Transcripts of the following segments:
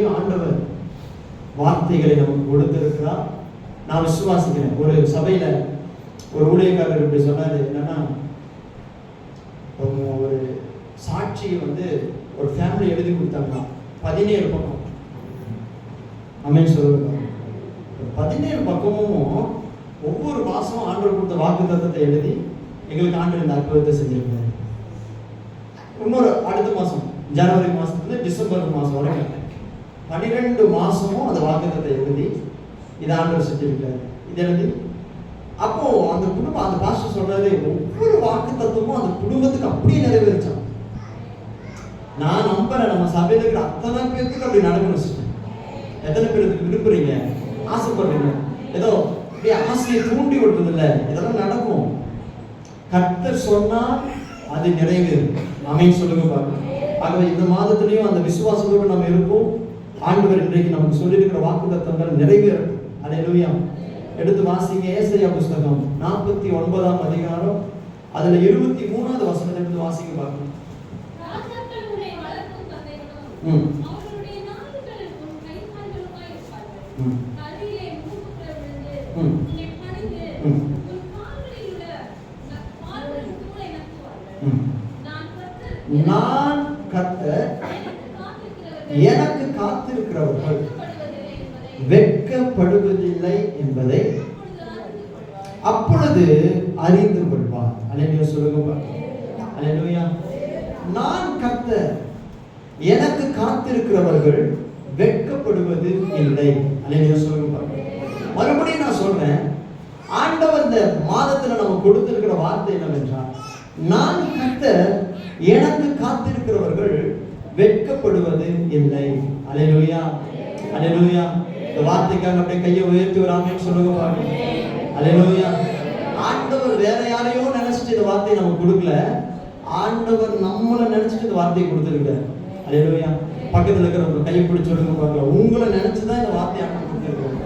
காலத்திலையும் ஆண்டவர் வார்த்தைகளை நமக்கு கொடுத்திருக்கிறார். நான் விசுவாசிக்கிறேன். ஒரு சபையில ஒரு ஊழியக்காரர் இப்படி சொன்னாரு, என்னன்னா ஒரு சாட்சியை ஒரு ஃபேமிலி எழுதி கொடுத்தாங்கன்னா 17 பக்கம். அமேன் சொல்லுங்க. 17 பக்கமும் ஒவ்வொரு மாசமும் ஆண்டவர் கொடுத்த வாக்கு தத்தத்தை எழுதி எங்களுக்கு ஆண்டவர் இந்த அற்புதத்தை செஞ்சிருக்காரு. இன்னொரு அடுத்த மாசம் ஜனவரி மாசத்துல டிசம்பர் மாசம் வரைக்கும் 12 மாசமும் அந்த வாக்குத்தத்தை எழுதி இதை ஆண்டவர் செஞ்சிருக்காரு. இது எழுதி அப்போ அந்த குடும்பம், அந்த பாஸ்டர் சொல்றாரு, ஒவ்வொரு வாக்கு தத்துவமும் அந்த குடும்பத்துக்கு அப்படியே நிறைவேறிச்சான். நான் நம்புறேன், நம்ம சபையில இருக்கிற அத்தனை பேருக்கு அப்படி நடக்கணும். எத்தனை பேருக்கு விரும்புறீங்க, ஆசைப்படுறீங்க? ஏதோ அப்படியே ஆசையை தூண்டி விட்டுறது இல்லை, இதெல்லாம் நடக்கும். கர்த்தர் சொன்னால் அது நிறைவேறும். ஆமென் சொல்லுங்க பாருங்க. ஆகவே இந்த மாதத்திலையும் அந்த விசுவாசத்தோடு நம்ம இருப்போம். ஆண்டவர் இன்றைக்கு நமக்கு சொல்லியிருக்கிற வாக்குத்தத்தங்கள் நிறைவேறும். அல்லேலூயா. எடுத்து வாசிங்க ஏசாயா புத்தகம் 49ஆம் அதிகாரம், அதுல 23வது வசனத்தை எடுத்து வாசிங்க பாருங்க. நான் கர்த்தர், எனக்கு காத்திருக்கிறவர்கள் வெட்கப்படுவதில்லை என்பதை அப்பொழுது அறிந்து கொள்வார். அல்லேலூயா சொல்லுங்க. அல்லேலூயா. நான் கர்த்தர், எனக்கு காத்திருக்கிறவர்கள் வெட்கப்படுவது இல்லை. அல்லேலூயா சொல்லுங்க. மறுபடியும் நான் சொல்றேன், ஆண்டவர் இந்த மாதத்துல நம்ம கொடுத்திருக்கிற வார்த்தை என்னவென்றால், நான் கர்த்தர், எனக்கு காத்திருக்கிறவர்கள் வெட்கப்படுவது இல்லை. அல்லேலூயா. அல்லேலூயா. இந்த வார்த்தைக்காக அப்படியே கையை உயர்த்தி ஒரு ஆமென் சொல்லுங்க பாருங்க. அல்லேலூயா. ஆண்டவர் வேற யாரையோ நினைச்சிட்டு இந்த வார்த்தையை நமக்கு கொடுக்கல, ஆண்டவர் நம்மளை நினைச்சிட்டு இந்த வார்த்தையை கொடுத்திருக்காரு. அல்லேலூயா. பக்கத்துல இருக்கிறவங்க கையை பிடிச்சு சொல்லுங்க பாருங்க, உங்களை நினைச்சுதான் இந்த வார்த்தையை ஆண்டவர் கொடுத்திருக்காரு.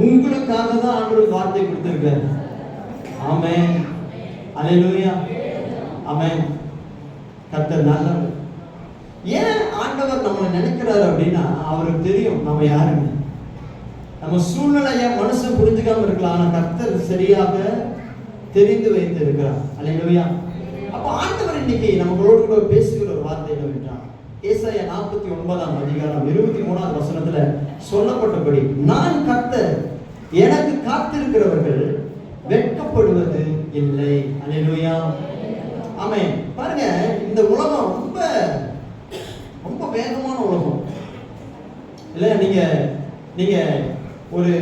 உங்களுக்காக தான் ஆண்டவர் வார்த்தையை கொடுத்திருக்காரு. ஆமென். அல்லேலூயா. ஆமென். கர்த்தர் நல்லவர். ஏன் ஆண்டவர் நம்மளை நினைக்கிறாரு அப்படின்னா, அவருக்கு தெரியும் நம்ம யாருன்னு. நம்ம சூழ்நிலைய மனுஷன் புரிஞ்சுக்காம இருக்கலாம், ஆனா கர்த்தர் சரியாக தெரிந்து வைத்து இருக்கிறார். அல்லேலூயா. அப்ப ஆண்டவர் இன்னைக்கு நம்மளோடு கூட பேசுகிற ஒரு வார்த்தை என்னவென்றால், ஏசாயா 49ஆம் அதிகாரம் 23வது வசனத்துல சொல்லப்பட்டபடி, நான் கர்த்தர், எனக்கு காத்திருக்கிறவர்கள் வெட்கப்படுவது இல்லை. அல்லேலூயா. ஆமென். பாருங்க, இந்த உலகம் ரொம்ப ரொம்ப வேகமான உலகம் இல்ல. நீங்க ஒரு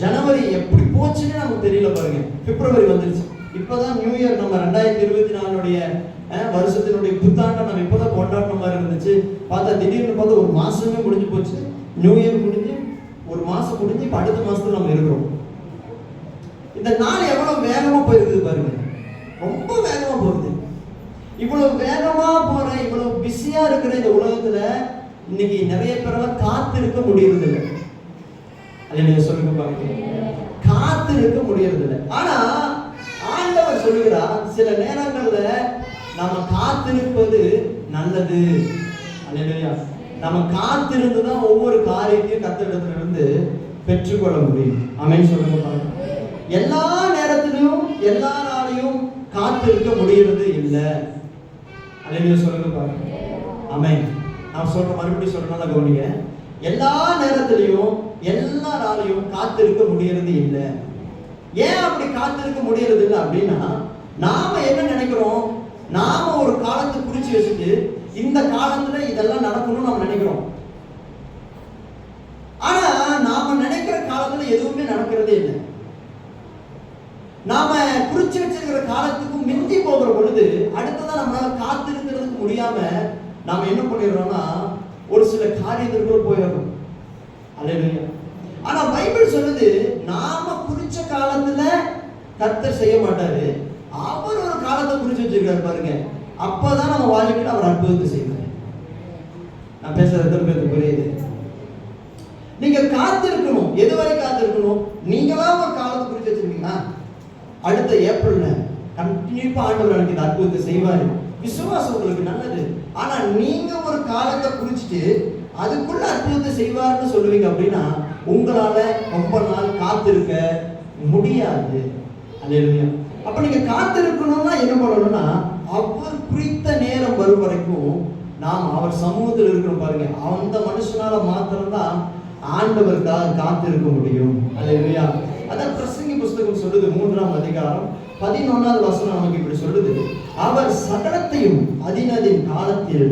ஜனவரி எப்படி போச்சுன்னு நமக்கு தெரியல பாருங்க. பிப்ரவரி வந்துருச்சு. இப்பதான் நியூ இயர், நம்ம 2024 வருஷத்தினுடைய புத்தாண்டை நம்ம இப்பதான் கொண்டாடின மாதிரி இருந்துச்சு. பார்த்தா திடீர்னு பார்த்தா ஒரு மாசமே முடிஞ்சு போச்சு. நியூ இயர் முடிஞ்சு ஒரு மாசம் முடிஞ்சு இப்ப அடுத்த மாசத்துல நம்ம இருக்கிறோம். இந்த நாள் எவ்வளவு வேகமா போயிருக்குது பாருங்க. ரொம்ப வேகமா போகுது. இவ்வளவு வேகமா போற, இவ்வளவு பிஸியா இருக்கிற இந்த உலகத்துல இன்னைக்கு நிறைய பேரால காத்து இருக்க முடியறது இல்லை. அல்லேலூயா சொல்லுங்க பாருங்க. காத்து இருக்க முடியறது இல்லை. ஆனா ஆண்டவர் சொல்லுகிறார், சில நேரங்கள்ல நம்ம காத்திருப்பது நல்லது. அல்லேலூயா. நம்ம காத்திருந்துதான் ஒவ்வொரு காரியத்தையும் கர்த்தரிடத்துல இருந்து பெற்றுக்கொள்ள முடியும். ஆமென் சொல்லுங்க பாருங்க. எல்லா நேரத்திலும் எல்லா நாளையும் காத்திருக்க முடியறது இல்லை. அல்லேலூயா சொல்லுங்க பாருங்க. ஆமென். நான் சொல்ற மறுபடியும் சொல்றேன், கவனிங்க. எல்லா நேரத்திலையும் எல்லா நாளையும் காத்திருக்க முடியறது இல்லை. ஏன் அப்படி காத்திருக்க முடியறது இல்லை அப்படின்னா, நாம என்ன நினைக்கிறோம், நாம ஒரு காலத்தை குறிச்சு வச்சுட்டு இந்த காலத்துல இதெல்லாம் நடக்கணும்னு நம்ம நினைக்கிறோம். ஆனா நாம நினைக்கிற காலத்துல எதுவுமே நடக்கிறதே இல்லை. நாம குறிச்சு வச்சிருக்கிற காலத்துக்கும் மிஞ்சி போகிற பொழுது அடுத்ததான் நம்மளால காத்திருக்கிறதுக்கு முடியாம நாம என்ன பண்ணிடுறோம்னா, ஒரு சில காரியத்திற்குள்ள போயிடணும். அல்லேலூயா. ஆனா பைபிள் சொல்லுது, நாம குறிச்ச காலத்துல கர்த்தர் செய்ய மாட்டாரு, அவர் ஒரு காலத்தை குறிச்சு வச்சிருக்காரு பாருங்க. அப்பதான் நம்ம வாழ்க்கையில அவர் அற்புதத்தை செய்வார். நான் பேசுறது எத்தனை பேருக்கு புரியுது? நீங்க காத்திருக்கணும். எதுவரை காத்திருக்கணும்? நீங்களா ஒரு காலத்தை குறிச்சு வச்சிருக்கீங்களா, அடுத்த ஏப்ரல்ல கண்டிப்பா ஆண்டவர் எனக்கு இந்த அற்புதத்தை செய்வாரு, விசுவாசம் உங்களுக்கு நல்லது. ஆனா நீங்க ஒரு காலத்தை குறிச்சிட்டு அதுக்குள்ள அற்புதத்தை செய்வார்னு சொல்லுவீங்க அப்படின்னா உங்களால ரொம்ப நாள் காத்திருக்க முடியாது. அல்லேலூயா. அப்ப நீங்க காத்திருக்கணும்னா என்ன பண்ணணும்னா, அவர் குறித்த நேரம் வரும் வரைக்கும் நாம் அவர் சமூகத்தில் இருக்கணும். பாருங்க, அந்த மனுஷனால மாத்திரம்தான் ஆண்டவருக்காக காத்திருக்க முடியும். அல்லேலூயா. அதான் பிரசங்கி புஸ்தகம் சொல்லுது, 3ஆம் அதிகாரம் 11வது வசனம் நமக்கு இப்படி சொல்லுது, அவர் சகலத்தையும் அதினதின் காலத்தில்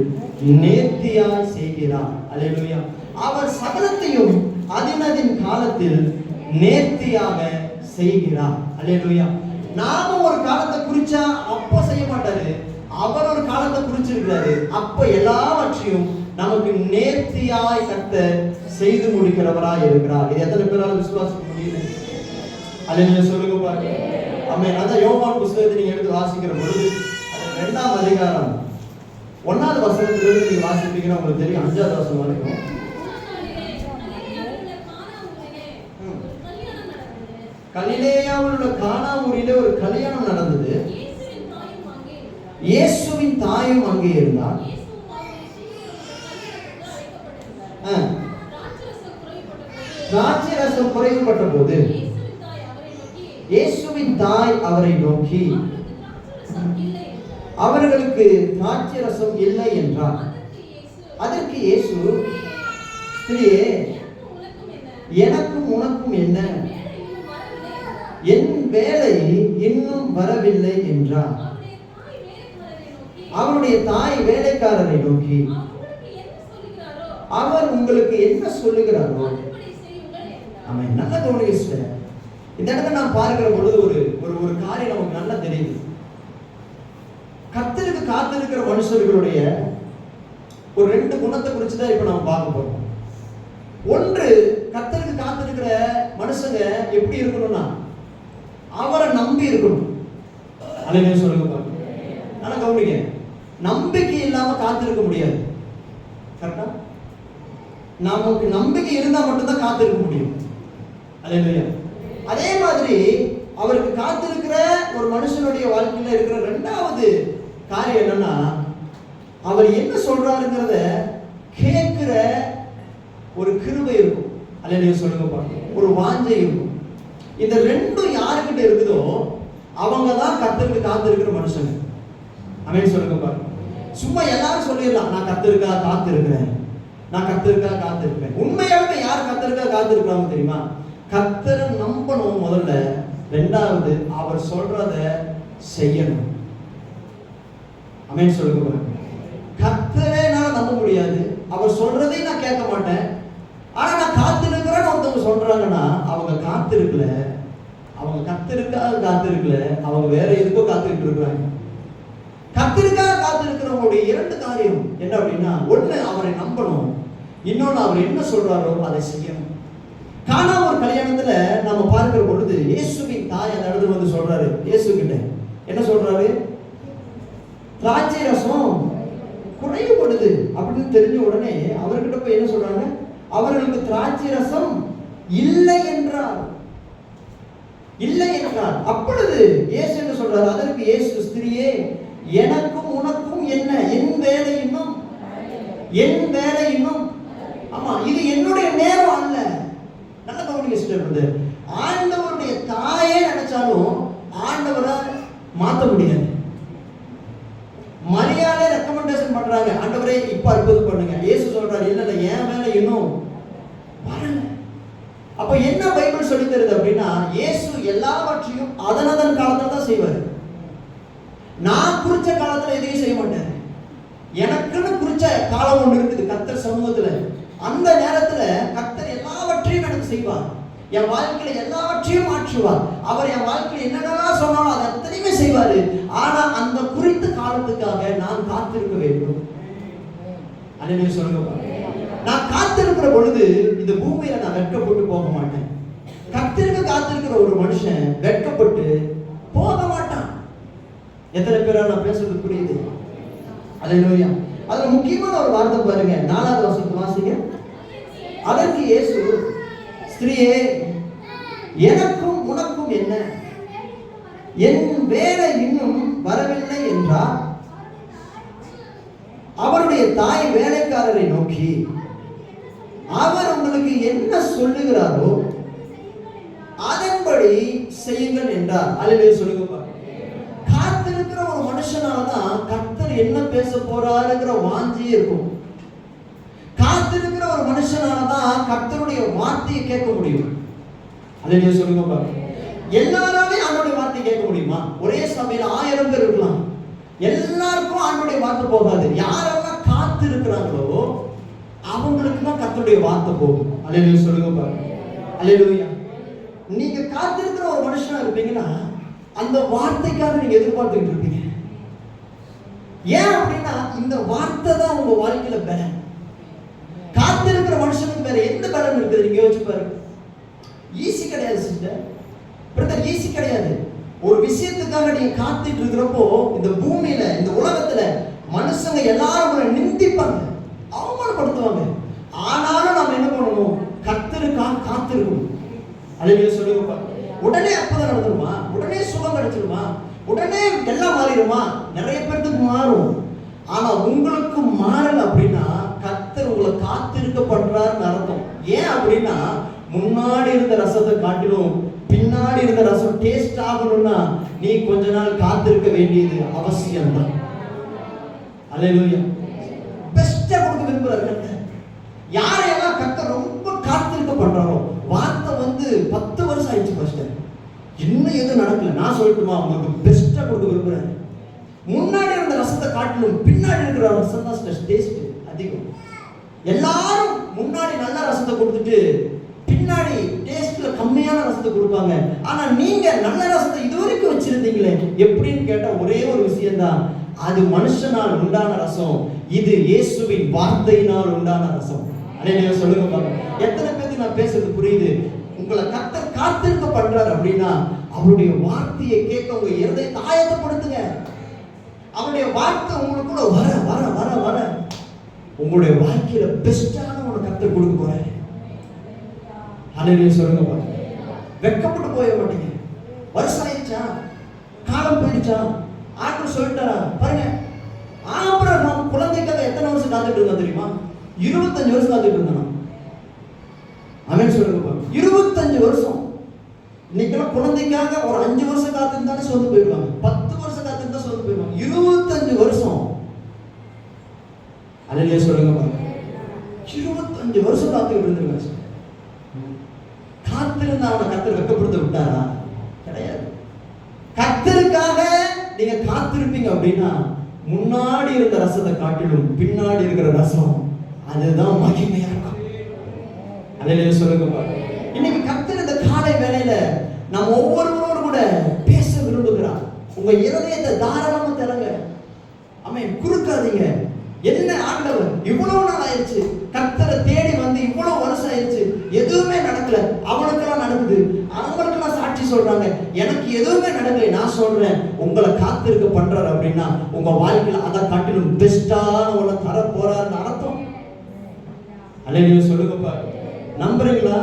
நேர்த்தியாய் செய்கிறார். அல்லேலூயா. அவர் சகலத்தையும் அதினதின் காலத்தில் நேர்த்தியாக செய்கிறார். அல்லேலூயா. நாம ஒரு காலத்தை குறிச்சா அப்ப செய்ய மாட்டாரு, அவர் ஒரு காலத்தை குறிச்சிருக்கிறாரு, அப்ப எல்லாவற்றையும் நமக்கு நேர்த்தியாய் கர்த்தர் செய்து முடிக்கிறவராய் இருக்கிறார். இது எத்தனை பேரால விசுவாசிக்க முடியல? அல்லேலூயா சொல்லுங்க பாருங்க. ஆமென். அதான் யோவான் புத்தகத்தை நீங்க எடுத்து வாசிக்கிற பொழுது 2ஆம் அதிகாரம் 1வது வசனத்திலிருந்து நீங்க வாசிப்பீங்கன்னா உங்களுக்கு தெரியும் 5வது வசனம் வரைக்கும். கலிலேயாவில் உள்ள கானா ஊரிலே ஒரு கல்யாணம் நடந்தது. இயேசுவின் தாயும் அங்கே இருந்தார். திராட்சை ரசம் குறைவுபட்ட போது இயேசுவின் தாய் அவரை நோக்கி, அவர்களுக்கு திராட்சை ரசம் இல்லை என்றார். அதற்கு இயேசு, ஸ்திரியே, எனக்கும் உனக்கும் என்ன? என் வேலை இன்னும் வரவில்லை என்றார். அவருடைய தாய் வேலைக்காரரை நோக்கி, அவர் உங்களுக்கு என்ன சொல்லுகிறாரோ. ஆமென். நல்ல கவனிங்க. இந்த இடத்துல நான் பார்க்கிற பொழுது ஒரு காரியம் நமக்கு நல்லா தெரியுது. கர்த்தருக்கு காத்திருக்கிற மனுஷர்களுடைய ஒரு 2 குணத்தை குறித்து தான் இப்ப நம்ம பார்க்க போறோம். ஒன்று, கர்த்தருக்கு காத்திருக்கிற மனுஷங்க எப்படி இருக்கணும்னா அவரை நம்பி இருக்கணும். அல்லேலூயா சொல்லுங்க பாருங்க. நல்லா கவனிங்க. நம்பிக்கை இல்லாம காத்திருக்க முடியாது. கரெக்டா? நமக்கு நம்பிக்கை இருந்தா மட்டும்தான் காத்திருக்க முடியும். அல்லேலூயா. அதே மாதிரி அவருக்கு காத்திருக்கிற ஒரு மனுஷனுடைய வாழ்க்கையில இருக்கிற 2வது காரியம் என்னன்னா, அவர் என்ன சொல்றாருங்கிறத கேட்கிற ஒரு கிருபை இருக்கும். அல்லேலூயா சொல்லுங்க பாருங்க. ஒரு வாஞ்சை இருக்கும். இந்த 2ம் யாருக்கிட்ட இருக்குதோ அவங்க தான் கர்த்தருக்கு காத்திருக்கிற மனுஷங்க. ஆமென் சொல்லுங்க பாருங்க. சும்மா எல்லாரும் சொல்லிடலாம், நான் கர்த்தருக்காக காத்திருக்கிறேன், நான் கர்த்தருக்காக காத்திருக்கிறேன். உண்மையாலுமே யார் கர்த்தருக்காக காத்திருக்கிறாங்க தெரியுமா? கர்த்தரை நம்பணும் முதல்ல, 2வது அவர் சொல்றத செய்யணும். ஆமென் சொல்லுங்க பாருங்க. கர்த்தரை என்னால நம்ப முடியாது, அவர் சொல்றதையும் நான் கேட்க மாட்டேன், ஆனா நான் காத்திருக்கிறேன்னு ஒருத்தவங்க சொல்றாங்கன்னா அவங்க காத்திருக்கல, அவங்க கர்த்தருக்காக காத்திருக்கல, அவங்க வேற எதுக்கோ காத்துக்கிட்டு இருக்கிறாங்க. கர்த்தருக்காக காத்திருக்கிறவங்களுடைய 2 காரியம் என்ன அப்படின்னா, ஒண்ணு அவரை நம்பணும், இன்னொன்னு அவர் என்ன சொல்றாரோ அதை செய்யணும். கானா ஒரு கல்யாணத்துல நாம பார்க்கிற பொழுது இயேசுவின் தாய் அந்த இடத்துல வந்து சொல்றாரு, இயேசு கிட்ட என்ன சொல்றாரு? திராட்சை ரசம் குறைவுபடுது அப்படின்னு தெரிஞ்ச உடனே அவர்கிட்ட போய் என்ன சொல்றாங்க? அவர்களுக்கு திராட்சை ரசம் இல்லை என்றார். இல்லை என்றார். அப்பொழுது இயேசு என்ன சொல்றாரு? அதற்கு இயேசு, ஸ்திரியே, எனக்கும் உனக்கும் என்ன? என் வேலை இன்னும், என் வேலை இன்னும். ஆமா, இது என்னுடைய நேரம் அல்ல. நல்ல கவனிங்க சிஸ்டர். ஆண்டவருடைய தாயே நினைச்சாலும் ஆண்டவரை மாற்ற முடியாது. மரியாதை ரெக்கமெண்டேஷன் பண்றாங்க, ஆண்டவரே இப்ப அற்புதம் பண்ணுங்க. இயேசு சொல்றாரு, இல்ல இல்ல, என் வேலை இன்னும் வரல. அப்ப என்ன பைபிள் சொல்லி தருது அப்படின்னா, இயேசு எல்லாவற்றையும் அதனதன் காலத்துல தான் செய்வாரு. நான் குறிச்ச காலத்துல எதையும் செய்ய மாட்டேன். எனக்குன்னு குறிச்ச காலம் ஒன்று இருக்குது கர்த்தர் சமூகத்துல. அந்த நேரத்துல கர்த்தர் எல்லாவற்றையும் எனக்கு செய்வார். என் வாழ்க்கையில எல்லாவற்றையும் மாற்றுவார். அவர் என் வாழ்க்கையில என்னென்னலாம் சொன்னாலும் அதை அத்தனையுமே செய்வாரு. ஆனா அந்த குறித்த காலத்துக்காக நான் காத்திருக்க வேண்டும். அல்லேலூயா சொல்லுங்க. நான் காத்திருக்கிற பொழுது இந்த பூமியில நான் வெட்கப்பட்டு போக மாட்டேன். கர்த்தருக்கு காத்திருக்கிற ஒரு மனுஷன் வெட்கப்பட்டு போக மாட்டான். எத்தனை பேரா நான் பேசுறது புரியுது? அல்லேலூயா. அதுல முக்கியமான ஒரு வார்த்தை பாருங்க, 4வது வசனத்தை வாசிங்க. அதற்கு இயேசு, ஸ்திரியே, எனக்கும் உனக்கும் என்ன? என் வேலை இன்னும் வரவில்லை என்றார். அவருடைய தாய் வேலைக்காரரை நோக்கி, அவர் உங்களுக்கு என்ன சொல்லுகிறாரோ அதன்படி செய்யுங்கள் என்றார். அல்லேலூயா சொல்லுங்க. காத்திருக்கிற ஒரு மனுஷனாலதான் கர்த்தர் என்ன பேச போறாருங்கிற வாஞ்சி இருக்கும். காத்திருக்கிற ஒரு மனுஷனாலதான் கர்த்தருடைய வார்த்தையை கேட்க முடியும். அல்லேலூயா சொல்லுங்க. எல்லாராலே ஆண்டவருடைய வார்த்தை கேட்க முடியுமா? ஒரே சபையில 1000 பேர் இருக்கலாம், எல்லாருக்கும் ஆண்டவருடைய வார்த்தை போகாது. யாரெல்லாம் காத்து இருக்கிறாங்களோ அவங்களுக்கு தான் கர்த்தருடைய வார்த்தை போகும். அல்லேலூயா சொல்லுங்க. அல்லேலூயா. நீங்க காத்திருக்கிற ஒரு மனுஷனா இருப்பீங்கன்னா அந்த வார்த்தைக்காக நீங்க எதிர்பார்த்துட்டு இருப்பீங்க. ஏன் அப்படின்னா இந்த வார்த்தை தான் உங்க வாழ்க்கையில பலன். காத்திருக்கிற மனுஷனுக்கு வேற எந்த பலன் இருக்குது நீங்க யோசிச்சு பாருங்க. ஈஸி கிடையாது சிஸ்டர், பிரதர், ஈஸி கிடையாது. ஒரு விஷயத்துக்காக நீங்க காத்துட்டு இருக்கிறப்போ இந்த பூமியில இந்த உலகத்துல மனுஷங்க எல்லாரும் நிந்திப்பாங்க, அவமானப்படுத்துவாங்க. ஆனாலும் நாம என்ன பண்ணணும்? கர்த்தருக்காக காத்திருக்கணும். அல்லேலூயா சொல்லுங்க. உடனே அற்புதம் நடந்துருமா? உடனே சுகம் கிடைச்சிருமா? உடனே எல்லாம் மாறிடுமா? நிறைய பேருக்கு மாறும். ஆனா உங்களுக்கு மாறல அப்படின்னா கர்த்தர் உங்களை காத்திருக்க பண்றாருன்னு அர்த்தம். ஏன் அப்படின்னா முன்னாடி இருந்த ரசத்தை காட்டிலும் பின்னாடி இருந்த ரசம் டேஸ்ட் ஆகணும்னா நீ கொஞ்ச நாள் காத்திருக்க வேண்டியது அவசியம் தான். அல்லேலூயா. பெஸ்டா கொடுக்க விரும்புறாரு கர்த்தர். யாரையெல்லாம் கர்த்தர் ரொம்ப காத்திருக்க பண்றாரோ, வார்த்தை 10 வருஷம் ஆயிடுச்சு பாஸ்டர், இன்னும் எதுவும் நடக்கல, நான் சொல்லட்டுமா? உங்களுக்கு பெஸ்டா கொடுக்க விரும்புறேன். முன்னாடி இருந்த ரசத்தை காட்டிலும் பின்னாடி இருக்கிற ரசம் தான் டேஸ்ட் அதிகம். எல்லாரும் முன்னாடி நல்ல ரசத்தை கொடுத்துட்டு பின்னாடி டேஸ்ட்ல கம்மியான ரசத்தை கொடுப்பாங்க. ஆனா நீங்க நல்ல ரசத்தை இதுவரைக்கும் வச்சிருந்தீங்களே எப்படின்னு கேட்டா ஒரே ஒரு விஷயம் தான், அது மனுஷனால் உண்டான ரசம், இது இயேசுவின் வார்த்தையினால் உண்டான ரசம். அல்லேலூயா சொல்லுங்க பாருங்க. எத்தனை பேருக்கு நான் பேசுறது புரியுது? உங்களை கர்த்தர் காத்திருக்க பண்றாரு அப்படின்னா அவருடைய வார்த்தையை கேட்க உங்க இருதயத்தை ஆயத்தப்படுத்துங்க. அவருடைய வார்த்தை உங்களுக்குள்ள வர வர வர வர உங்களுடைய வாழ்க்கையில பெஸ்டான ஒரு கர்த்தர் கொடுக்க போறாரு. அல்லேலூயா சொல்லுங்க பாருங்க. வெட்கப்பட்டு போய மாட்டீங்க. வருஷம் ஆயிடுச்சா, காலம் போயிடுச்சா, ஆண்டவர் சொல்லிட்டாரா பாருங்க. ஆபிரகாம் குழந்தைக்காக எத்தனை வருஷம் காத்துட்டு இருந்தா தெரியுமா? 25 வருஷம் காத்துட்டு இருந்தான். ஆமென் சொல்லுங்க. 25 வருஷம். இன்னைக்கெல்லாம் குழந்தைக்காக ஒரு 5 வருஷம் காத்திருந்தாலும் சோர்ந்து போயிடுவாங்க, 10 வருஷம் காத்திருந்தா சோர்ந்து போயிடுவாங்க. 25 வருஷம். அல்லேலூயா சொல்லுங்க. 25 வருஷம் காத்துட்டு இருந்திருக்காங்க. காத்திருந்த அவனை கர்த்தர் வெட்கப்படுத்த விட்டாரா? கிடையாது. கர்த்தருக்காக நீங்க காத்திருப்பீங்க அப்படின்னா முன்னாடி இருந்த ரசத்தை காட்டிலும் பின்னாடி இருக்கிற ரசம் அதுதான் மகிமையா இருக்கும். அல்லேலூயா சொல்லுங்க. இன்னைக்கு கர்த்தர் இந்த காலை வேளையில நம்ம ஒவ்வொருவரோடு கூட பேச விரும்புகிறார். உங்க இருதயத்தை தாராளமா திறங்க. ஆமென். குறுக்காதீங்க. என்ன ஆண்டவர் இவ்வளவு நாள் ஆயிடுச்சு, கர்த்தரை தேடி வந்து இவ்வளவு வருஷம் ஆயிடுச்சு, எதுவுமே நடக்கல. அவனுக்கெல்லாம் நடக்குது, அவங்களுக்கெல்லாம் சாட்சி சொல்றாங்க, எனக்கு எதுவுமே நடக்கல. நான் சொல்றேன், உங்களை காத்திருக்க பண்றாரு அப்படின்னா உங்க வாழ்க்கையில அதை காட்டிலும் பெஸ்டான ஒண்ணு தர போறாருன்னு அர்த்தம். அல்லேலூயா சொல்லுங்கப்பா. நம்புறீங்களா?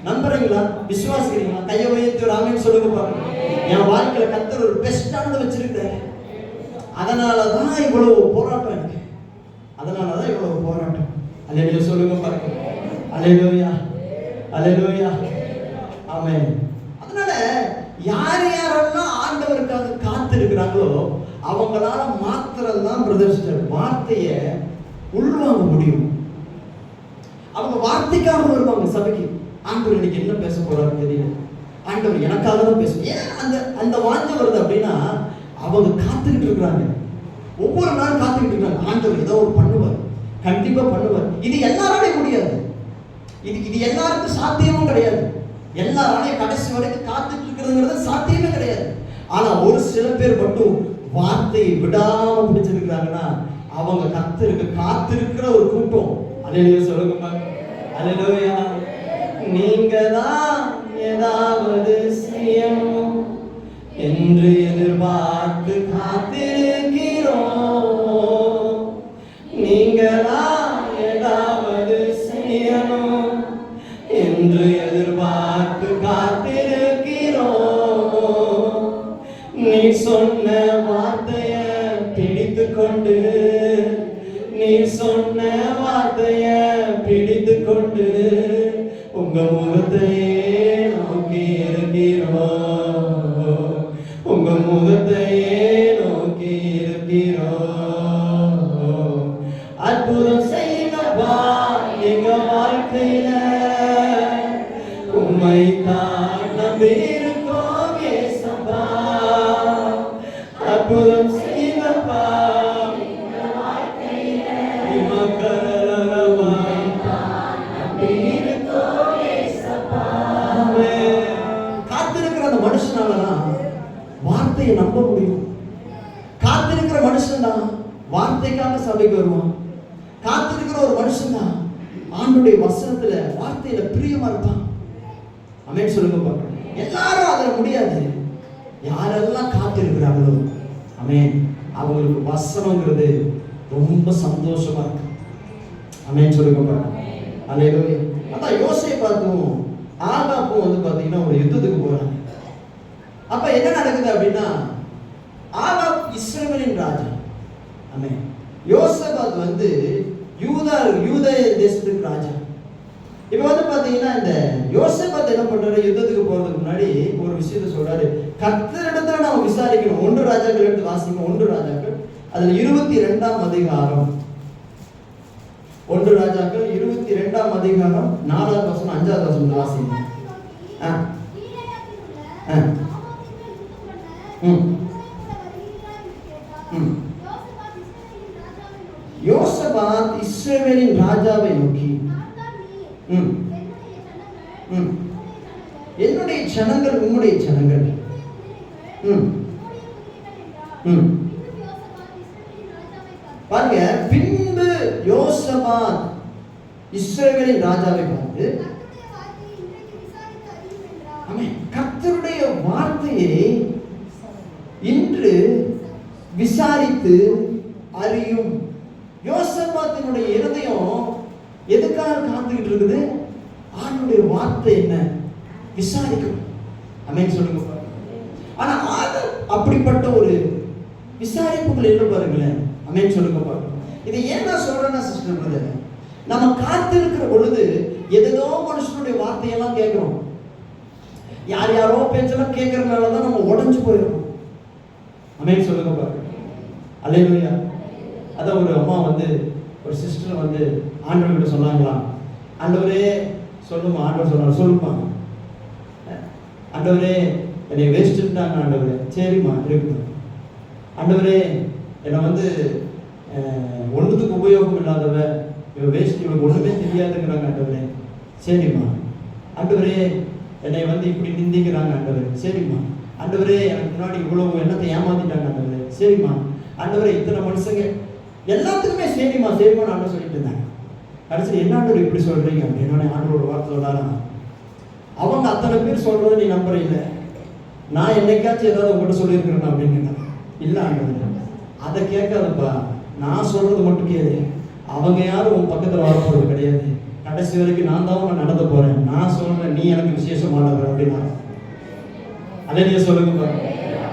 நம்புறீங்களா? விசுவாசிக்கிறீங்களா? கையை உயர்த்தி ஆமென் சொல்லுங்கப்பா. என் வாழ்க்கையில கர்த்தர் ஒரு பெஸ்டானதை வச்சிருக்காரு. அதனாலதான் இவ்வளவு போராட்டம் எனக்கு, அதனாலதான் இவ்வளவு போராட்டம். அல்லேலூயா சொல்லுங்க பாருங்க. அல்லேலூயா, அல்லேலூயா, ஆமென். அதனால யார் யாரெல்லாம் ஆண்டவருக்காக காத்திருக்கிறாங்களோ அவங்களால மாத்திரம் தான் பிரதர்ஷித்த வார்த்தையை உள்வாங்க முடியும். அவங்க வார்த்தைக்காக வருவாங்க சபைக்கு. ஆண்டவர் இன்னைக்கு என்ன பேச போறாரு தெரியல, ஆண்டவர் எனக்காக தான் பேசும். ஏன் அந்த வார்த்தை வருது அப்படின்னா அவங்க காத்துக்கிட்டு இருக்கிறாங்க. ஒவ்வொரு நாள் காத்துக்கிட்டு இருக்காங்க. ஆண்டவர் ஏதோ ஒரு பண்ணுவார், கண்டிப்பா பண்ணுவார். இது எல்லாராலையும் முடியாது, இது எல்லாருக்கும் சாத்தியமும் கிடையாது. எல்லாராலையும் கடைசி வரைக்கும் காத்துட்டு இருக்கிறதுங்கிறது சாத்தியமே கிடையாது. ஆனா ஒரு சில பேர் மட்டும் வார்த்தையை விடாம பிடிச்சிருக்கிறாங்கன்னா அவங்க கர்த்தருக்கு காத்திருக்கிற ஒரு கூட்டம். அல்லேலூயா சொல்லுங்க. அல்லேலூயா. நீங்க தான் ஏதாவது செய்யணும் என்று எதிர்பார்த்து காத்திருக்கிறோம். நீங்க தான் ஏதாவது செய்யணும் என்று எதிர்பார்த்து காத்திருக்கிறோம். நீ சொன்ன வார்த்தைய பிடித்து கொண்டு, நீ சொன்ன வார்த்தைய பிடித்து கொண்டு உங்க முகத்தையே நோக்கி இருக்கிறோம், உங்க முகத்தையே நோக்கி இருக்கிறோம். அற்புதம் செய்யப்பா எங்க வாழ்க்கையில, உம்மை தான் நம்பியிருக்கோம் ஏசப்பா. அற்புதம் செய்யப்பா எங்க வாழ்க்கையில, இமக்கரலமாய் தான் நம்பியிருக்கோம் ஏசப்பா. காத்திருக்கிற அந்த மனுஷனாலதான் வார்த்தையை நம்ப முடியும். காத்திருக்கிற மனுஷன் தான் வார்த்தைக்காக சபைக்கு வருவான். காத்திருக்கிற ஒரு மனுஷன் தான் ஆண்டுடைய வசனத்துல வார்த்தையில பிரியமா இருப்பான். ஆமென் சொல்லுங்க பாருங்க. எல்லாரும் அதுல முடியாது. யாரெல்லாம் காத்திருக்கிறாங்களோ ஆமென், அவங்களுக்கு வசனங்கிறது ரொம்ப சந்தோஷமா இருக்கு. ஆமென் சொல்லுங்க பாருங்க. அல்லேலூயா. அதான் யோசேப்பாவும் ஆகாப்பும் வந்து பாத்தீங்கன்னா ஒரு யுத்தத்துக்கு போறாங்க. அப்ப என்ன நடக்குது அப்படின்னா, ஆகாப் இஸ்ரவேலின் ராஜா. ஆமென். யோசேபாத் வந்து யூத தேசத்துக்கு ராஜா. இப்ப வந்து பாத்தீங்கன்னா இந்த யோசேபாத் என்ன பண்றாரு, யுத்தத்துக்கு போறதுக்கு முன்னாடி ஒரு விஷயத்தை சொல்றாரு. கர்த்தரிடத்துல நாம விசாரிக்கணும். 1 ராஜாக்கள் எடுத்து வாசிங்க. 1 ராஜாக்கள் அதுல 22ஆம் அதிகாரம். 1 ராஜாக்கள் 22ஆம் அதிகாரம் 4ஆவது வசனம் 5ஆவது வசனம் வாசிங்க. யோசபாத் இஸ்ரவேலின் ராஜாவை நோக்கி, என்னுடைய ஜனங்கள் உம்முடைய ஜனங்கள். பாருங்க, பின்பு யோசபாத் இஸ்ரவேலின் ராஜாவை பார்த்து, கர்த்தருடைய வார்த்தையை இன்று விசாரித்து அறியும். யோசபாத்தினுடைய இருதயம் எதுக்காக காத்துக்கிட்டு இருக்குது? ஆண்டவருடைய வார்த்தை என்ன விசாரிக்கும். ஆமென் சொல்லுங்க. ஆனா அது அப்படிப்பட்ட ஒரு விசாரிப்புகள் என்ன பாருங்களேன். ஆமென் சொல்லுங்க பாருங்க. இதை ஏன் நான் சொல்றேன்னா சிஸ்டர் பிரதர், நம்ம காத்திருக்கிற பொழுது ஏதோ மனுஷனுடைய வார்த்தையெல்லாம் கேட்கிறோம். யார் யாரோ பேச்செல்லாம் கேட்கறதுனாலதான் நம்ம உடஞ்சு போயிடும். ஆமென் சொல்லுங்க பாருங்க. அல்லேலூயா. அதான் ஒரு அம்மா வந்து ஒரு சிஸ்டர் வந்து ஆண்டவர்கிட்ட சொன்னாங்களாம், ஆண்டவரே சொல்லுமா. ஆண்டவர் சொன்னார், சொல்லுமா ஆண்டவரே என்னை வேஸ்ட்டுட்டாங்க. ஆண்டவரே சரிம்மா இருக்கட்டும். ஆண்டவரே என்னை வந்து ஒன்றுத்துக்கு உபயோகம் இல்லாதவ, இவன் வேஸ்ட், இவனுக்கு ஒன்றுமே தெரியாதுங்கிறாங்க. ஆண்டவரே சரிம்மா. ஆண்டவரே என்னை வந்து இப்படி நிந்திக்கிறாங்க. ஆண்டவரே சரிம்மா. ஆண்டவரே எனக்கு முன்னாடி இவ்வளவு எண்ணத்தை ஏமாத்திட்டாங்க. ஆண்டவரே சரிம்மா. ஆண்டவரே இத்தனை மனுஷங்க எல்லாத்துக்குமே சரிம்மா சரிம்மா ஆண்டவர் சொல்லிட்டு இருந்தாங்க. கடைசி என்ன ஆண்டவர் இப்படி சொல்றீங்க அப்படின்னு ஆண்டவரோட வார்த்தை சொன்னாலும், அவங்க அத்தனை பேர் சொல்றதை நீ நம்புறீங்க, நான் என்னைக்காச்சும் ஏதாவது உங்கள்கிட்ட சொல்லியிருக்கிறேன் அப்படின்னு. இல்லை ஆண்டவர், அதை கேட்காதப்பா, நான் சொல்றது மட்டும் கேளு. அவங்க யாரும் உன் பக்கத்தில் வரப்போறது கிடையாது. கடைசி வரைக்கும் நான் தான் உன்னை நடந்து போறேன். நான் சொல்றேன், நீ எனக்கு விசேஷமானவர் அப்படின்னா. அல்லேலூயா சொல்லுங்க.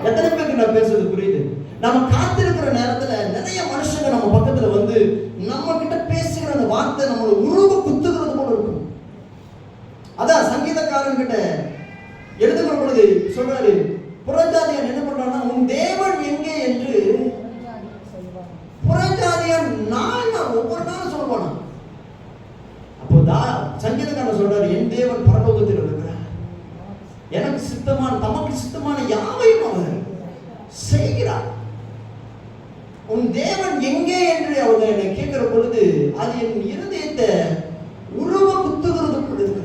எத்தனை பேருக்கு நான் பேசுறது புரியுது? நம்ம காத்திருக்கிற நேரத்துல நிறைய மனுஷங்க நம்ம பக்கத்துல வந்து நம்ம கிட்ட பேசுகிற அந்த வார்த்தை நம்மளை உருவ குத்துகிறது போல இருக்கும். அதான் சங்கீதக்காரன் கிட்ட எழுதுகிற பொழுது சொல்றாரு, புறஜாதியான் என்ன பண்றான்னா, உன் தேவன் எங்கே என்று புறஜாதியான் நான் ஒவ்வொரு நாளும் சொல்லுவானா. அப்போ சங்கீதக்காரன் சொல்றாரு, என் தேவன் பரலோகத்தில் இருக்கிறார், எனக்கு சித்தமான தமக்கு சித்தமான யாவையும் அவர் செய்கிறார். உன் தேவன் எங்கே என்று அவங்க என்னை கேட்கிற பொழுது அது என் இருதயத்தை உருவ குத்துகிறது பொழுது.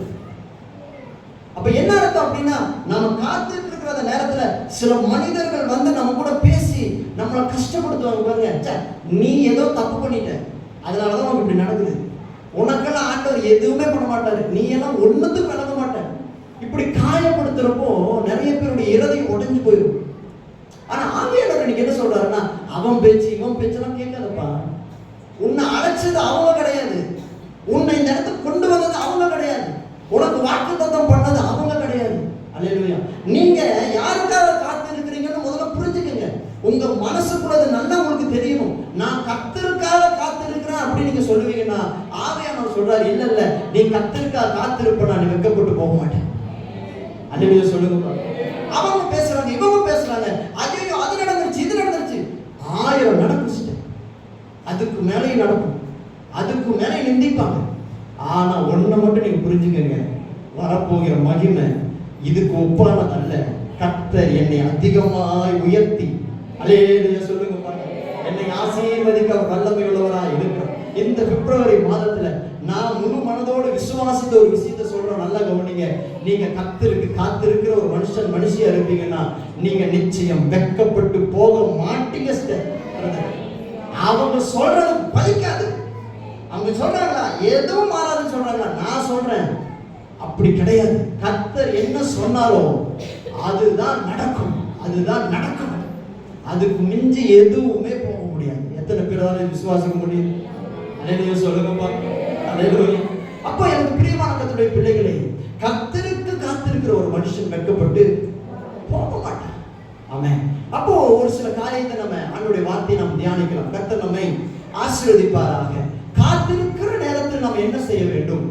அப்ப என்ன அர்த்தம் அப்படின்னா, நம்ம காத்துட்டு இருக்கிற அந்த நேரத்துல சில மனிதர்கள் வந்து நம்ம கூட பேசி நம்மளை கஷ்டப்படுத்துவாங்க. பாருங்க, நீ ஏதோ தப்பு பண்ணிட்ட, அதனாலதான் உனக்கு இப்படி நடக்குது. உனக்கெல்லாம் ஆண்டவர் எதுவுமே பண்ண மாட்டாரு, நீ எல்லாம் ஒண்ணுத்துக்கு விளங்க மாட்ட. இப்படி காயப்படுத்துறப்போ நிறைய பேருடைய இருதயம் உடைஞ்சு போயிடும். ஆனா ஆவியானவர் இன்னைக்கு என்ன சொல்றாருன்னா, அவன் பேச்சு இவன் பேச்செல்லாம் கேட்காதப்பா. உன்னை அழைச்சது அவங்க கிடையாது, உன்னை இந்த இடத்துக்கு கொண்டு வந்தது அவங்க கிடையாது, உனக்கு வாக்குத்தத்தம் பண்ணது அவங்க கிடையாது. அல்லேலூயா. நீங்க யாருக்காக காத்து இருக்கிறீங்கன்னு முதல்ல புரிஞ்சுக்கங்க. உங்க மனசுக்குள்ள அது நல்லா உங்களுக்கு தெரியணும். நான் கர்த்தருக்காக காத்து காத்திருக்கிறான் அப்படி நீங்க சொல்லுவீங்கன்னா, ஆவியானவர் சொல்றாரு, இல்ல இல்ல, நீ கர்த்தருக்காக காத்திருப்ப, நான் வெட்கப்பட்டு போக மாட்டேன். அல்லேலூயா சொல்லுங்க. அவங்க பேசுறாங்க, இவங்க பேசுறாங்க, ஐயோ அது நடந்துருச்சு, இது நடந்துருச்சு, 1000 நடந்துச்சு. அதுக்கு மேலே நடக்கும், அதுக்கு மேலே நிந்திப்பாங்க. ஆனா ஒண்ணு மட்டும் நீங்க புரிஞ்சுக்கங்க, வரப்போகிற மகிமை இதுக்கு ஒப்பானதல்ல. கர்த்தர் என்னை அதிகமாய் உயர்த்தி, அல்லேலூயா சொல்லுங்க பாருங்க, என்னை ஆசீர்வதிக்க அவர் வல்லமை உள்ளவராய் இருக்கிறார். இந்த பிப்ரவரி மாதத்துல நான் முழு மனதோடு விசுவாசித்த ஒரு விஷயத்தை சொல்றேன், நல்லா கவனிங்க. நீங்க கர்த்தருக்கு காத்திருக்கிற ஒரு மனுஷியா இருப்பீங்கன்னா, நீங்க நிச்சயம் வெட்கப்பட்டு போக மாட்டீங்க. அவங்க சொல்றது பலிக்காது. அவங்க சொல்றாங்களா எதுவும் மாறாதுன்னு சொல்றாங்களா, நான் சொல்றேன் அப்படி கிடையாது. கர்த்தர் என்ன சொன்னாரோ அதுதான் நடக்கும், அதுதான் நடக்கும். அதுக்கு மிஞ்சி எதுவுமே போக முடியாது. எத்தனை பேரால விசுவாசிக்க முடியும்? அல்லேலூயா சொல்லுங்க பாருங்க. அல்லேலூயா. அப்போ எனக்கு பிரியமான கர்த்தருடைய பிள்ளைகளே, கர்த்தருக்கு காத்திருக்கிற ஒரு மனுஷன் வெட்கப்பட்டு போக மாட்டான். ஆமென். அப்போ ஒரு சில காரியத்தை நம்ம ஆண்டவருடைய வார்த்தையை நாம் தியானிக்கலாம். கர்த்தர் நம்மை ஆசீர்வதிப்பாராக. காத்திருக்கிற நேரத்தில் நாம் என்ன செய்ய வேண்டும்?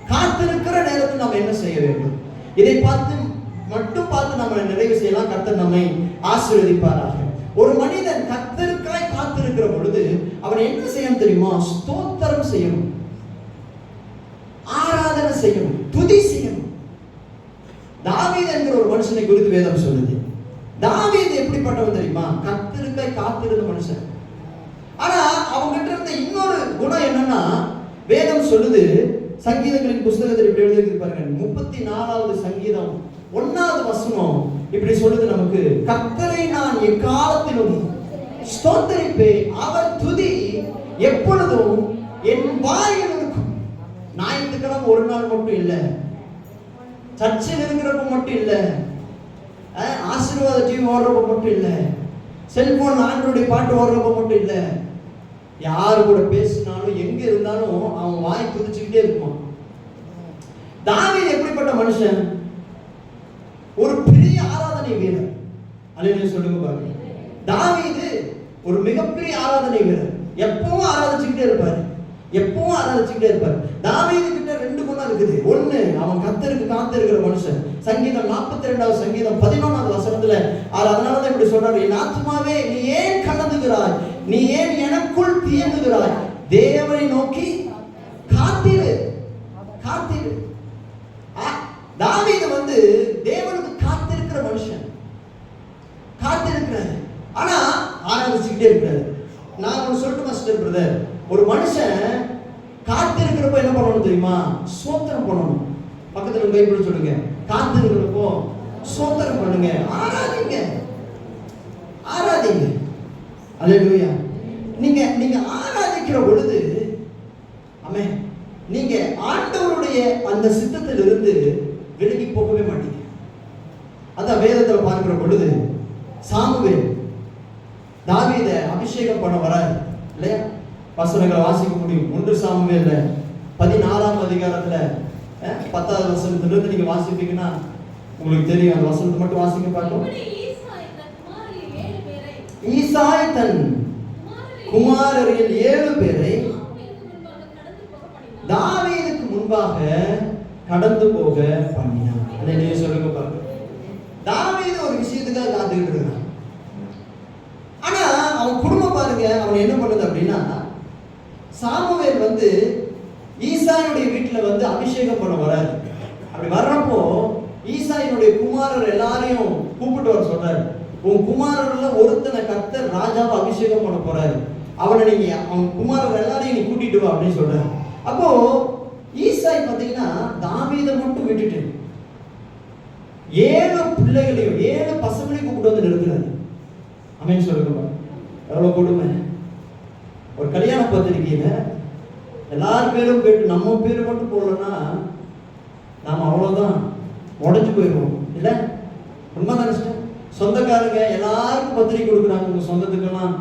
காத்திருக்கிற நேரத்தில் நாம் என்ன செய்ய வேண்டும்? இதை பார்த்து நம்ம நிறைவு செய்யலாம். கர்த்தர் நம்மை ஆசீர்வதிப்பாராக. ஒரு மனிதன் கர்த்தருக்காய் காத்திருக்கிற பொழுது அவன் என்ன செய்யணும் தெரியுமா? ஸ்தோத்திரம் செய்யணும், ஆராதனை செய்யணும், துதி செய்யணும். தாவீது என்கிற ஒரு மனுஷனை குறித்து வேதம் சொல்லுது. தாவீது எப்படிப்பட்டவன் தெரியுமா? கர்த்தருக்காய் காத்திருந்த மனுஷன். ஆனா அவங்கிட்ட இருந்த இன்னொரு குணம் என்னன்னா, வேதம் சொல்லுது, சங்கீதங்களின் புஸ்தகத்தில் இப்படி எழுதி பாருங்க, 34வது சங்கீதம் 1வது வசனம் இப்படி சொல்லுது நமக்கு, கர்த்தரை நான் எக்காலத்திலும் ஸ்தோத்திரிப்பேன், அவர் துதி எப்பொழுதும் என் வாயில் இருக்கும். ஞாயிற்றுக்கிழமை ஒரு நாள் மட்டும் இல்ல, சர்ச்சில் இருக்கிறப்ப மட்டும் இல்ல, ஆசீர்வாத டிவி ஓடுறப்ப மட்டும் இல்ல, செல்போன் ஆண்ட்ராய்டு பாட்டு ஓடுறப்ப மட்டும் இல்ல, யாரு கூட பேசினாலும் எங்க இருந்தாலும் அவன் வாய் துதிச்சுக்கிட்டே இருப்பான். தாவீது எப்படிப்பட்ட மனுஷன்? ஒரு பெரிய ஆராதனை வீரர். அல்லேலூயா சொல்லுங்க பாருங்க. தாவீது ஒரு மிகப்பெரிய ஆராதனை வீரர். எப்பவும் ஆராதிச்சுக்கிட்டே இருப்பாரு, எப்பவும் ஆராதிச்சுக்கிட்டே இருப்பாரு. தாவீது கிட்ட 2 குணம் இருக்குது. ஒண்ணு, அவன் கர்த்தருக்கு காத்திருக்கிற மனுஷன். சங்கீதம் 42வது சங்கீதம் 11வது வசனத்துல அதனாலதான் இப்படி சொல்றாரு, என் ஆத்துமாவே நீ ஏன் கலங்குகிறாய், நீ ஏன் எனக்குள் தியங்குகிறாய், தேவனை நோக்கி காத்திரு, காத்திரு. தாவீது தேவனுக்கு காத்திருக்கிற மனுஷன், காத்திருக்கிறாரு. ஆனா ஆராதிச்சுக்கிட்டே இருக்கிறாரு. நான் ஒன்று சொல்லிட்டு மாஸ்டர் பிரதர், ஒரு மனுஷன் காத்திருக்கிறப்ப என்ன பண்ணணும் தெரியுமா? ஸ்தோத்திரம் பண்ணணும். பக்கத்துல பைபிள் சொல்லுங்க, காத்திருக்கிறப்போ ஸ்தோத்திரம் பண்ணுங்க, ஆராதிங்க, ஆராதிங்க. அல்லேலூயா. நீங்க ஆராதிக்கிற பொழுது ஆமென், நீங்க ஆண்டவருடைய அந்த சித்தத்திலிருந்து விலகி போகவே மாட்டீங்க. அதான் வேதத்துல பார்க்கிற பொழுது சாமுவேல் தாவீதை அபிஷேகம் பண்ண வராரு இல்லையா? வசனங்களை வாசிக்க முடியும். 1 சாமுவேல்ல 14ஆம் அதிகாரத்துல 10வது வசனத்திலிருந்து நீங்க வாசிப்பீங்கன்னா உங்களுக்கு தெரியும். அந்த வசனத்தை மட்டும் வாசிக்க பார்ப்போம். ஈசாய் தன் குமாரரில் 7 பேரை தாவீதுக்கு முன்பாக கடந்து போக பண்ணினான். அல்லேலூயா சொல்லுங்க பாருங்க. தாவீது ஒரு விஷயத்துக்காக காத்துக்கிட்டு இருக்கான். ஆனா அவன் குடும்பம் பாருங்க, அவன் என்ன பண்ணுது அப்படின்னா, சாமுவேல் ஈசாயினுடைய வீட்டுல அபிஷேகம் பண்ண வராரு. அப்படி வர்றப்போ ஈசாயினுடைய குமாரர் எல்லாரையும் கூப்பிட்டு வர சொல்றாரு. உன் குமாரர்ல ஒருத்தனை கர்த்தர் ராஜாவை அபிஷேகம் பண்ண போறாரு, அவன் குமாரர் எல்லாரையும் நீ கூட்டிட்டு வா அப்படின்னு சொல்றாரு. அப்போ ஈசாய் பாத்தீங்கன்னா தாவீதை மட்டும் விட்டுட்டு 7 பிள்ளைகளையும் 7 பசங்களையும் கூப்பிட்டு நிறுத்துறாரு. ஆமென் சொல்லுங்க. எவ்வளவு கொடுமை! ஒரு கல்யாண பத்திரிகையில எல்லாரும் பேரும் போயிட்டு நம்ம பேரு மட்டும் போடலன்னா நாம அவ்வளவுதான் உடஞ்சு போயிடுவோம் இல்ல? உண்மைதான். சொந்தக்காரங்க எல்லாருக்கும் பத்திரிகை கொடுக்குறாங்க, உங்க சொந்தத்துக்கெல்லாம்.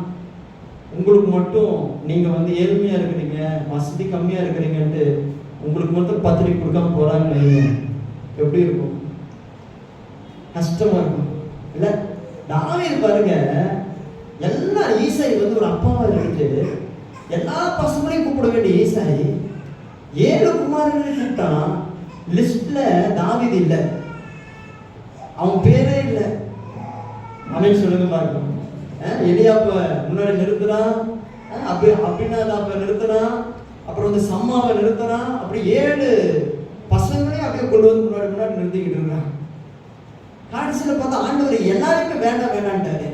உங்களுக்கு மட்டும் நீங்க ஏழ்மையா இருக்கிறீங்க, வசதி கம்மியா இருக்கிறீங்கன்ட்டு உங்களுக்கு மட்டும் பத்திரிகை கொடுக்காம போறாங்க. எப்படி இருக்கும்? கஷ்டமா இருக்கும் இல்ல? தாவீது பாருங்க, எல்லா ஈசாய் ஒரு அப்பாவா இருந்து எல்லா பசங்களையும் கூப்பிட வேண்டிய ஈசாய் 7 குமாரர்களை கூப்பிட்டான். லிஸ்ட்ல தாவீது இல்லை, அவன் பேரே இல்லை. அப்படின்னு சொல்லுங்க பார்க்கணும். எலியாப்ப முன்னாடி நிறுத்துறான், அப்படின்னா நிறுத்துறான், அப்புறம் வந்து சம்மாவை நிறுத்துறான். அப்படி 7 பசங்களையும் அப்படியே கொண்டு வந்து முன்னாடி நிறுத்திக்கிட்டு இருக்கான். கடைசியில் பார்த்தா ஆண்டவர் எல்லாருமே வேண்டான்ட்டாரு.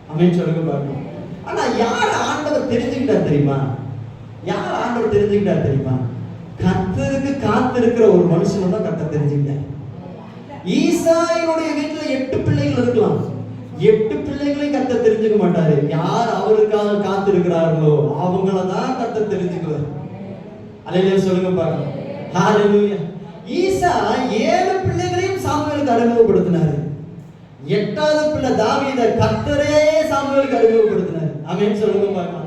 அப்படின்னு சொல்லுங்க பார்க்கணும். ஆனா யார் ஆண்டவர் தெரிஞ்சுக்கிட்டார் தெரியுமா? யார் ஆண்டவர் தெரிஞ்சுக்கிட்டார் தெரியுமா? கர்த்தருக்கு காத்திருக்கிற ஒரு மனுஷனை தான் கர்த்தர் தெரிஞ்சுக்கிட்டார். ஈசாயினுடைய வீட்டுல 8 பிள்ளைகள் இருக்கலாம், 8 பிள்ளைகளையும் கர்த்தர் தெரிஞ்சுக்க மாட்டாரு. யார் அவருக்காக காத்திருக்கிறார்களோ அவங்கள தான் கர்த்தர் தெரிஞ்சுக்குவார். அல்லேலூயா சொல்லுங்க பாருங்க. ஹalleluya. ஈசா 7 பிள்ளைகளையும் சாமுவேலுக்கு அறிமுகப்படுத்தினாரு. 8வது பிள்ளை தாவீத கர்த்தரே சாமுவேலுக்கு அறிமுகப்படுத்தினார். ஆமென் சொல்லுங்க பாருங்க.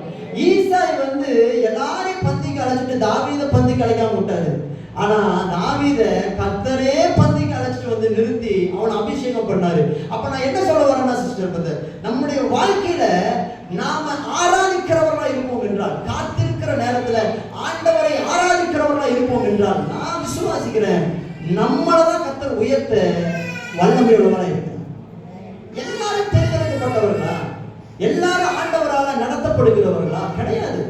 ஈசாய் வந்து எல்லாரையும் பந்திக்கு அழைச்சிட்டு தாவீத பந்திக்கு அழைக்காம விட்டாரு. ஆனா தாவீத கர்த்தரே பந்திக்கு அழைச்சிட்டு வந்து நிறுத்தி அவனை அபிஷேகம் பண்ணாரு. அப்ப நான் என்ன சொல்ல வரேன்னா சிஸ்டர் பிரதர், நம்முடைய வாழ்க்கையில நாம ஆராதிக்கிறவர்களா இருப்போம் என்றால், காத்திருக்கிற நேரத்துல ஆண்டவரை ஆராதிக்கிறவர்களா இருப்போம் என்றால், நான் விசுவாசிக்கிறேன் நம்மளதான் கர்த்தர் உயர்த்த வல்லமையுள்ளவரா இருக்கிறார். எல்லாரும் தேர்ந்தெடுக்கப்பட்டவர்களா? எல்லாரும் ஆண்டவரால நடத்தப்படுகிறவர்களா? கிடையாது.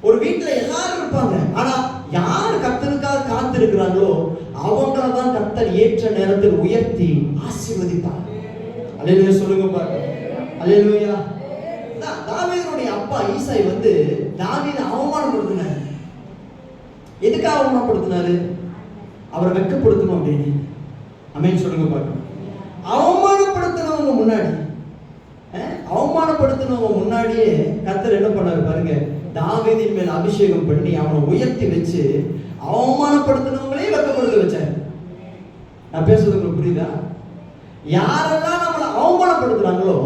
ஒரு வீட்டுல எல்லாரும் இருப்பாங்க, ஆனா யார் கர்த்தருக்காக காத்திருக்கிறாங்களோ அவங்கள தான் கர்த்தர் ஏற்ற நேரத்தில் உயர்த்தி ஆசீர்வதிப்பார். அல்லேலூயா சொல்லுங்க பாருங்க. அல்லேலூயா. தாவீதுடைய அப்பா ஈசாய் வந்து தாவீதை அவமானப்படுத்தினார். எதுக்காக அவமானப்படுத்தினாரு? அவரை வெட்கப்படுத்தணும் அப்படின்னு. ஆமென் சொல்லுங்க பாருங்க. அவமானப்படுத்தினவங்க முன்னாடியே கர்த்தர் என்ன பண்ணாரு பாருங்க, தாவீதின் மேல் அபிஷேகம் பண்ணி அவனை உயர்த்தி வச்சு அவமானப்படுத்தினவங்களே வெட்கப்படுத்த வச்சார். நான் பேசுறது உங்களுக்கு புரியுதா? யாரெல்லாம் நம்மளை அவமானப்படுத்துறாங்களோ,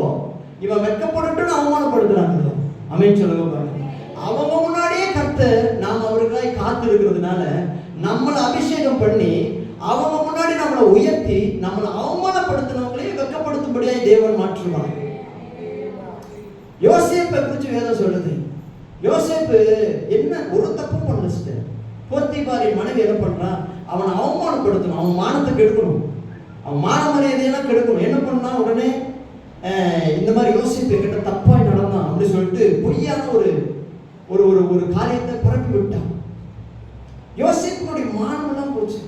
இவன் வெட்கப்படட்டும்னு அவமானப்படுத்துறாங்களோ, ஆமென் சொல்லுங்க பாருங்க, அவங்க முன்னாடியே கர்த்தர் நாம் அவருக்காய் காத்து இருக்கிறதுனால நம்மளை அபிஷேகம் பண்ணி அவங்க முன்னாடி நம்மளை உயர்த்தி நம்மளை அவமானப்படுத்தினவங்களே வெட்கப்படுத்தும்படியாய் தேவன் மாற்றுவார். யோசேப்பை குறித்து வேதம் சொல்லுது. யோசேப்பு என்ன ஒரு தப்பும் பண்ணல சிஸ்டர். போத்திபாரின் மனைவி என்ன பண்றான்? அவனை அவமானப்படுத்தணும், அவன் மானத்தை கெடுக்கணும், அவன் மான மரியாதையெல்லாம் கெடுக்கணும். என்ன பண்ணா உடனே இந்த மாதிரி யோசேப்பு கிட்ட தப்பாய் நடந்தான் அப்படின்னு சொல்லிட்டு பொய்யான ஒரு ஒரு ஒரு காரியத்தை பரப்பி விட்டான். யோசேப்பினுடைய மானம் எல்லாம் போச்சு.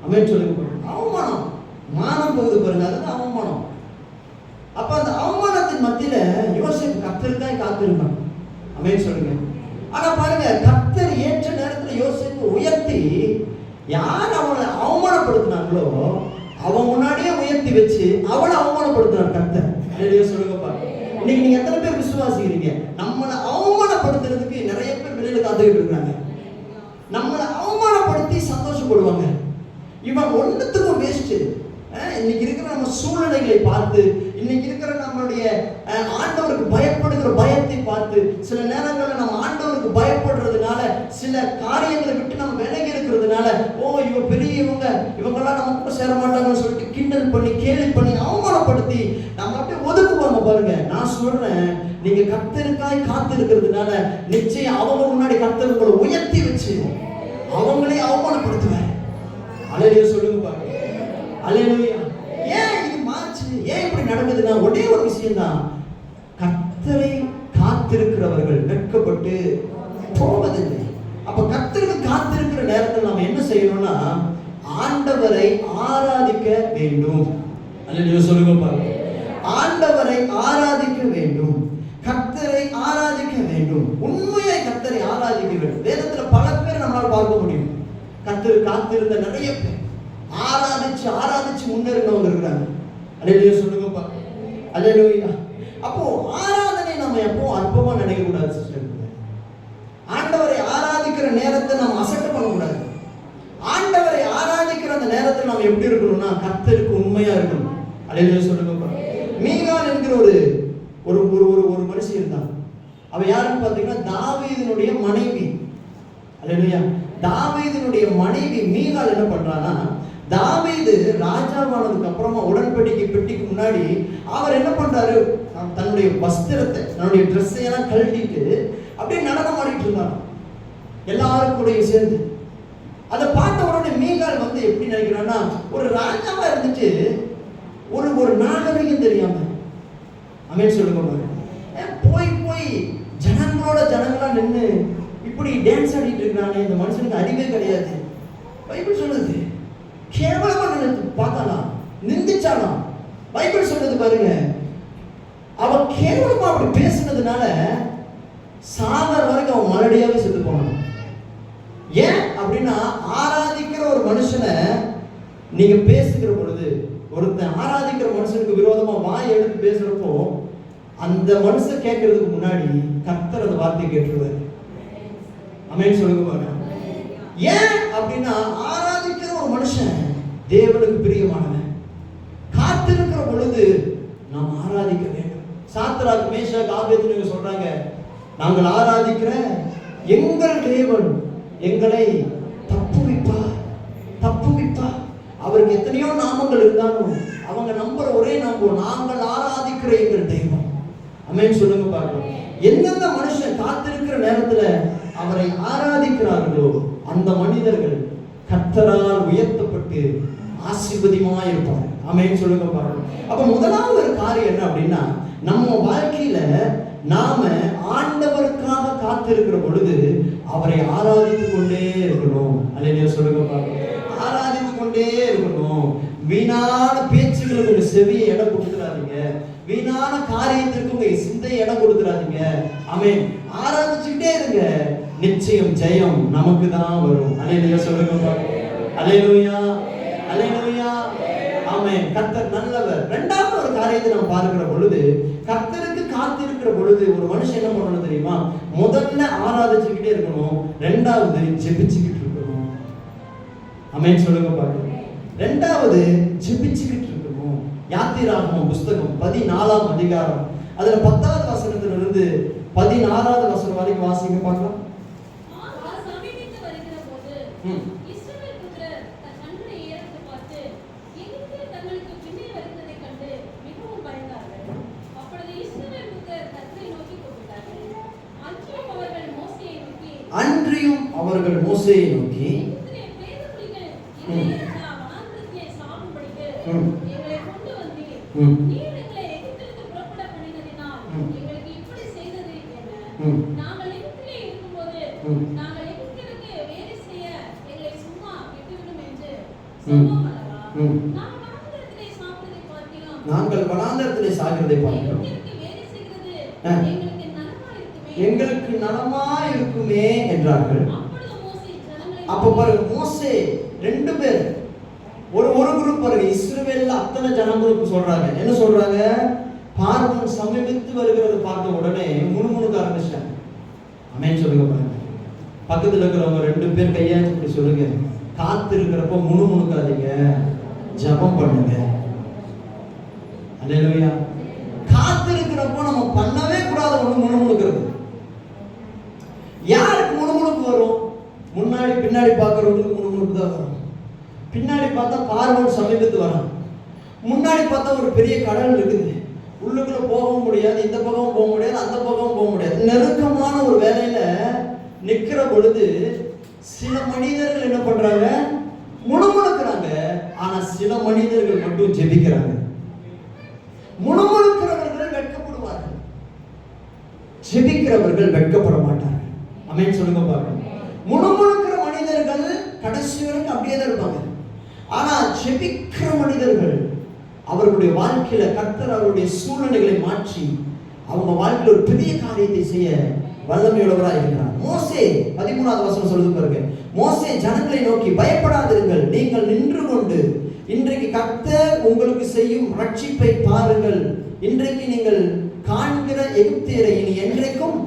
ஆமென் சொல்லுங்க. அவமானம், மானம் போகுது பாருங்க, அதுதான் அவமானம். அப்ப அந்த அவமானத்தின் மத்தியில யோசேப்பு கர்த்தருக்காய் காத்திருந்தான். ஆமென் சொல்லுங்க. ஆனா பாருங்க, கர்த்தர் ஏற்ற நேரத்துல யோசேப்பு உயர்த்தி யார் அவளை அவமானப்படுத்தினாங்களோ அவன் முன்னாடியே உயர்த்தி வச்சு அவளை அவமானப்படுத்தினார் கர்த்தர். அல்லேலூயா சொல்லுங்க பாருங்க. இன்னைக்கு நீங்க எத்தனை பேர் விசுவாசிக்கிறீங்க? நம்மளை அவமானப்படுத்துறதுக்கு நிறைய பேர் வெளியில காத்துக்கிட்டு இருக்காங்க. நம்மளை அவமானப்படுத்தி சந்தோஷப்படுவாங்க. இவன் ஒன்றுத்துக்கும் வேஸ்ட். இன்னைக்கு இருக்கிற நம்ம சூழ்நிலைகளை பார்த்து, இன்னைக்கு இருக்கிற நம்மளுடைய ஆண்டவருக்கு பயப்படுகிற பயத்தை பார்த்து, சில நேரங்களில் நம்ம ஆண்டவருக்கு பயப்படுறதுனால, சில காரியங்களை விட்டு நம்ம விலகி இருக்கிறதுனால, இவங்க பெரியவங்க, இவங்கெல்லாம் நமக்கு சேர மாட்டாங்கன்னு சொல்லிட்டு கிண்டல் பண்ணி கேலி பண்ணி அவமானப்படுத்தி நம்ம அப்படியே ஒதுக்குவாங்க பாருங்க. நான் சொல்றேன், நீங்க கர்த்தருக்காய் காத்து இருக்கிறதுனால நிச்சயம் அவங்க முன்னாடி கர்த்தர் உங்களை உயர்த்தி வச்சு அவங்களே அவமானப்படுத்துவார். அல்லேலூயா சொல்லுங்க பாருங்க. அல்லேலூயா. ஏன் இது மாறுச்சு? ஏன் இப்படி நடக்குதுன்னா ஒரே ஒரு விஷயம் தான், கர்த்தரை காத்திருக்கிறவர்கள் வெட்கப்பட்டு போவதில்லை. அப்ப கர்த்தருக்கு காத்திருக்கிற நேரத்தில் நாம என்ன செய்யணும்னா ஆண்டவரை ஆராதிக்க வேண்டும். அல்லேலூயா சொல்லுங்க பாருங்க. ஆண்டவரை ஆராதிக்க வேண்டும், கர்த்தரை ஆராதிக்க வேண்டும், உண்மையாய் கர்த்தரை ஆராதிக்க வேண்டும். வேதத்துல பல பேர் நம்மளால பார்க்க முடியும். கர்த்தர் காத்திருந்த நிறைய பேர் ஆராதிச்சு முன்னேறினவங்க இருக்கிறாங்க. அல்லேலூயா சொல்லுங்க பாருங்க. அல்லேலூயா. அப்போ ஆராதனை நம்ம எப்போ அற்பமா நினைக்க கூடாது சிஸ்டர். ஆண்டவரை ஆராதிக்கிற நேரத்தை நம்ம அசட்டை பண்ணக்கூடாது. ஆண்டவரை ஆராதிக்கிற அந்த நேரத்தில் நம்ம எப்படி இருக்கணும்னா கர்த்தருக்கு உண்மையா இருக்கணும். அல்லேலூயா சொல்லுங்க பாருங்க. மீகாள் என்கிற ஒரு ஒரு ஒரு மனுஷி இருந்தான். அவ யாருன்னு பார்த்தீங்கன்னா தாவீதினுடைய மனைவி. அல்லேலூயா. தாவீதினுடைய மனைவி மீகாள் என்ன பண்றான்னா, தாவீது ராஜாவானதுக்கு அப்புறமா உடன்படிக்கை பெட்டிக்கு முன்னாடி அவர் என்ன பண்றாரு, தன்னுடைய வஸ்திரத்தை, தன்னுடைய ட்ரெஸ்ஸை எல்லாம் கழட்டிட்டு அப்படியே நடனம் ஆடிட்டு இருந்தான் எல்லாரும் கூட சேர்ந்து. அதை பார்த்த உடனே மீகால் வந்து எப்படி நினைக்கிறான்னா, ஒரு ராஜாவா இருந்துட்டு ஒரு நாகரிகம் தெரியாம, ஆமென் சொல்லுங்க பாருங்க, போய் ஜனங்களா நின்று இப்படி டான்ஸ் ஆடிட்டு இருக்கிறானே, இந்த மனுஷனுக்கு அறிவே கிடையாது. பைபிள் சொல்லுது கேவலமா நினைத்து பார்த்தாலாம், நிந்திச்சாலாம். பைபிள் சொல்றது பாருங்க, அவன் கேவலமா அப்படி பேசுனதுனால சாகர வரைக்கும் அவன் மலடியாவே செத்து போனான். ஏன் அப்படின்னா, ஆராதிக்கிற ஒரு மனுஷனை நீங்க பேசுகிற பொழுது, ஒருத்தன் ஆராதிக்கிற மனுஷனுக்கு விரோதமா வாய் எடுத்து பேசுறப்போ, அந்த மனுஷன் கேட்கறதுக்கு முன்னாடி கர்த்தர் அந்த வார்த்தையை கேட்டுருவாரு. ஆமென் சொல்லுங்க பாருங்க. ஏன் அப்படின்னா, ஆராதிக்கிற ஒரு மனுஷன் தேவனுக்கு பிரியமானவன். காத்திருக்கிற பொழுது நாம் ஆராதிக்க வேண்டும். சாத்ராக் மேஷாக் ஆபேத்நேகோ சொல்றாங்க, நாங்கள் ஆராதிக்கிற எங்கள் தேவன் எங்களை தப்புவிப்பார். அவருக்கு எத்தனையோ நாமங்கள் இருந்தாலும் அவங்க நம்புற ஒரே நம்புவோம், நாங்கள் ஆராதிக்கிற எங்கள் தெய்வம். ஆமென் சொல்லுங்க பாருங்க. எந்தெந்த மனுஷன் காத்திருக்கிற நேரத்துல அவரை ஆராதிக்கிறார்களோ அந்த மனிதர்கள் கர்த்தரால் உயர்த்தப்பட்டு ஆசீர்வாதமாய் இருப்பார். ஆமென் சொல்லுங்க பாருங்க. அப்ப முதலாவது ஒரு காரியம் என்ன அப்படின்னா, நம்ம வாழ்க்கையில நாம ஆண்டவருக்காக காத்திருக்கிற பொழுது அவரை ஆராதித்துக் கொண்டே இருக்கணும். அல்லேலூயா சொல்லுங்க பாருங்க. ஆராதித்துக் கொண்டே இருக்கணும். வீணான பேச்சுகளுக்கு உங்க செவியை இடம் கொடுத்துறாதீங்க. வீணான காரியத்திற்கு உங்க சிந்தையை இடம் கொடுத்துறாதீங்க. ஆமென். ஆராதிச்சுக்கிட்டே இருங்க, நிச்சயம் ஜெயம் நமக்கு தான் வரும். அல்லேலூயா சொல்லுங்க பாருங்க. அல்லேலூயா, அல்லேலூயா, ஆமென். கர்த்தர் நல்லவர். இரண்டாவது ஒரு காரியத்தை நாம் பார்க்கிற பொழுது, கர்த்தருக்கு காத்திருக்கிற பொழுது ஒரு மனுஷன் என்ன பண்ணணும் தெரியுமா? முதல்ல ஆராதிச்சுக்கிட்டே இருக்கணும், இரண்டாவது ஜெபிச்சுக்கிட்டு இருக்கணும். ஆமென் சொல்லுங்க பாருங்க. இரண்டாவது ஜெபிச்சுக்கிட்டு இருக்கணும். யாத்திராகமம் புஸ்தகம் 14ஆம் அதிகாரம் அதுல 10வது வசனத்திலிருந்து 16வது வசனம் வரைக்கும் வாசிங்க பார்க்கலாம். அன்றியும் அவர்கள் மோசேயை நோக்கி, நாங்கள் வனாந்தரத்திலே சாகிறதை பார்க்கிறோம், எங்களுக்கு நலமா இருக்குமே என்றார்கள். அப்ப பாருங்க, மோசே ரெண்டு பேர், ஒரு குரூப் பாருங்க, இஸ்ரவேல்ல அத்தனை ஜனங்களுக்கு சொல்றாங்க. என்ன சொல்றாங்க? பார்வன் சமீபித்து வருகிறது பார்த்த உடனே முணுமுணுக்க ஆரம்பிச்சிட்டாங்க. ஆமென் சொல்லுங்க பாருங்க. பக்கத்துல இருக்கிறவங்க ரெண்டு பேர் கையாச்சு இப்படி சொல்லுங்க, காத்து இருக்கிறப்ப முணுமுணுக்காதீங்க, ஜெபம் பண்ணுங்க. அல்லேலூயா. காத்து இருக்கிறப்போ நம்ம பண்ணவே கூடாத ஒண்ணு முணுமுணுக்கிறது. யாருக்கு முணுமுணுப்பு வரும்? முன்னாடி பின்னாடி பார்க்கறவங்களுக்கு முணுமுணுப்பு தான் வரும். பின்னாடி பார்த்தா பார்வன் சமீபத்து வரான், முன்னாடி பார்த்தா ஒரு பெரிய கடல் இருக்குது, உள்ளுக்குள்ள போகவும் முடியாது, இந்த பக்கம் போக முடியாது, அந்த பக்கம் போக முடியாது. நெருக்கமான ஒரு வேலையில நிக்கிற பொழுது சில மனிதர்கள் என்ன பண்றாங்க? முணுமுணுக்கிறாங்க. ஆனா சில மனிதர்கள் மட்டும் ஜெபிக்கிறாங்க. முணுமுணுக்கிறவர்கள் வெட்கப்படுவார்கள், ஜெபிக்கிறவர்கள் வெட்கப்பட மாட்டார்கள். ஆமென் சொல்லுங்க பாருங்க. முணுமுணுக்கிற மனிதர்கள் கடைசி வரைக்கும் அப்படியே தான் இருப்பாங்க. ஆனா ஜெபிக்கிற மனிதர்கள் அவர்களுடைய வாழ்க்கையில கர்த்தர் அவருடைய சூழ்நிலைகளை மாற்றி அவங்க வாழ்க்கையில ஒரு பெரிய காரியத்தை செய்ய வல்லமையுள்ளவராக இருக்கிறார். மோசே 13வது வசனம் சொல்லுது பாருங்க. மோசே ஜனங்களை நோக்கி, பயப்படாதிருங்கள், நீங்கள் நின்று கொண்டு இன்றைக்கு கர்த்தர் உங்களுக்கு செய்யும் ரட்சிப்பை பாருங்கள். இன்றைக்கு நீங்கள் காண்கிற எகிப்தியரை இனி என்றைக்கும்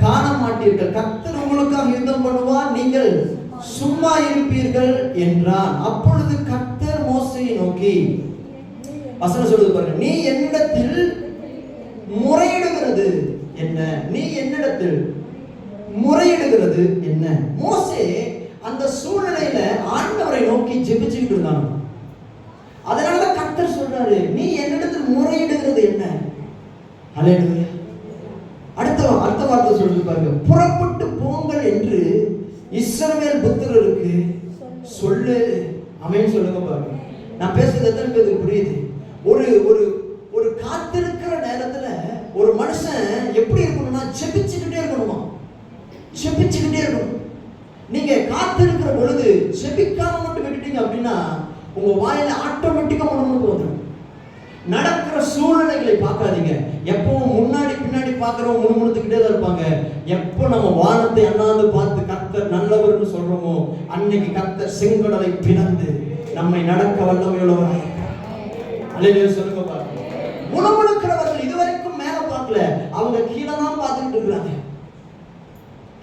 காண மாட்டீர்கள். கர்த்தர் உங்களுக்காக யுத்தம் பண்ணுவார், நீங்கள் சும்மா இருப்பீர்கள் என்றார். அப்பொழுது கர்த்தர் மோசேயை நோக்கி, வசனம் சொல்லுது பாருங்க, நீ என்னிடத்தில் முறையிடுகிறது என்ன? நீ என்னிடத்தில் முறையிடுகிறது என்ன? மோசே அந்த சூழ்நிலையில ஆண்டவரை நோக்கி ஜெபிச்சுக்கிட்டு இருந்தாங்க. அதனால கர்த்தர் சொல்றாரு, நீ என்னிடத்தில் முறையிடுகிறது என்ன? அல்லேலூயா. அடுத்த வார்த்தை சொல்லி பாருங்க, புறப்பட்டு போங்கள் என்று இஸ்ரவேல் புத்திரருக்கு சொல்லு. ஆமென் சொல்லுங்க பாருங்க. நான் பேசுறது எத்தனை பேருக்கு புரியுது? ஒரு ஒரு ஒரு காத்திருக்கிற நேரத்துல ஒரு மனுஷன் எப்படி இருக்கணும்னா செபிச்சுக்கிட்டே இருக்கணுமா, செபிச்சுக்கிட்டே இருக்கணும். நீங்க காத்திருக்கிற பொழுது செபிக்காம மட்டும் விட்டுட்டீங்க அப்படின்னா உங்க வாயில ஆட்டோமேட்டிக்கா முணுமுணுப்பு வந்துடும். நடக்கிற சூழ்நிலைகளை பார்க்காதீங்க. எப்பவும் முன்னாடி பின்னாடி பார்க்கிறவங்க முணுமுணுத்துக்கிட்டே தான் இருப்பாங்க. எப்போ நம்ம வானத்தை அண்ணாந்து பார்த்து கர்த்தர் நல்லவர்னு சொல்றோமோ அன்னைக்கு கர்த்தர் செங்கடலை பிளந்து நம்மை நடக்க வல்லமையுள்ளவராக. அல்லேலூயா சொல்லுங்க பாருங்க. முணுமுணுக்கிறவர்கள் இதுவரைக்கும் மேல பார்க்கல, அவங்க கீழே தான் பார்த்துக்கிட்டு இருக்காங்க,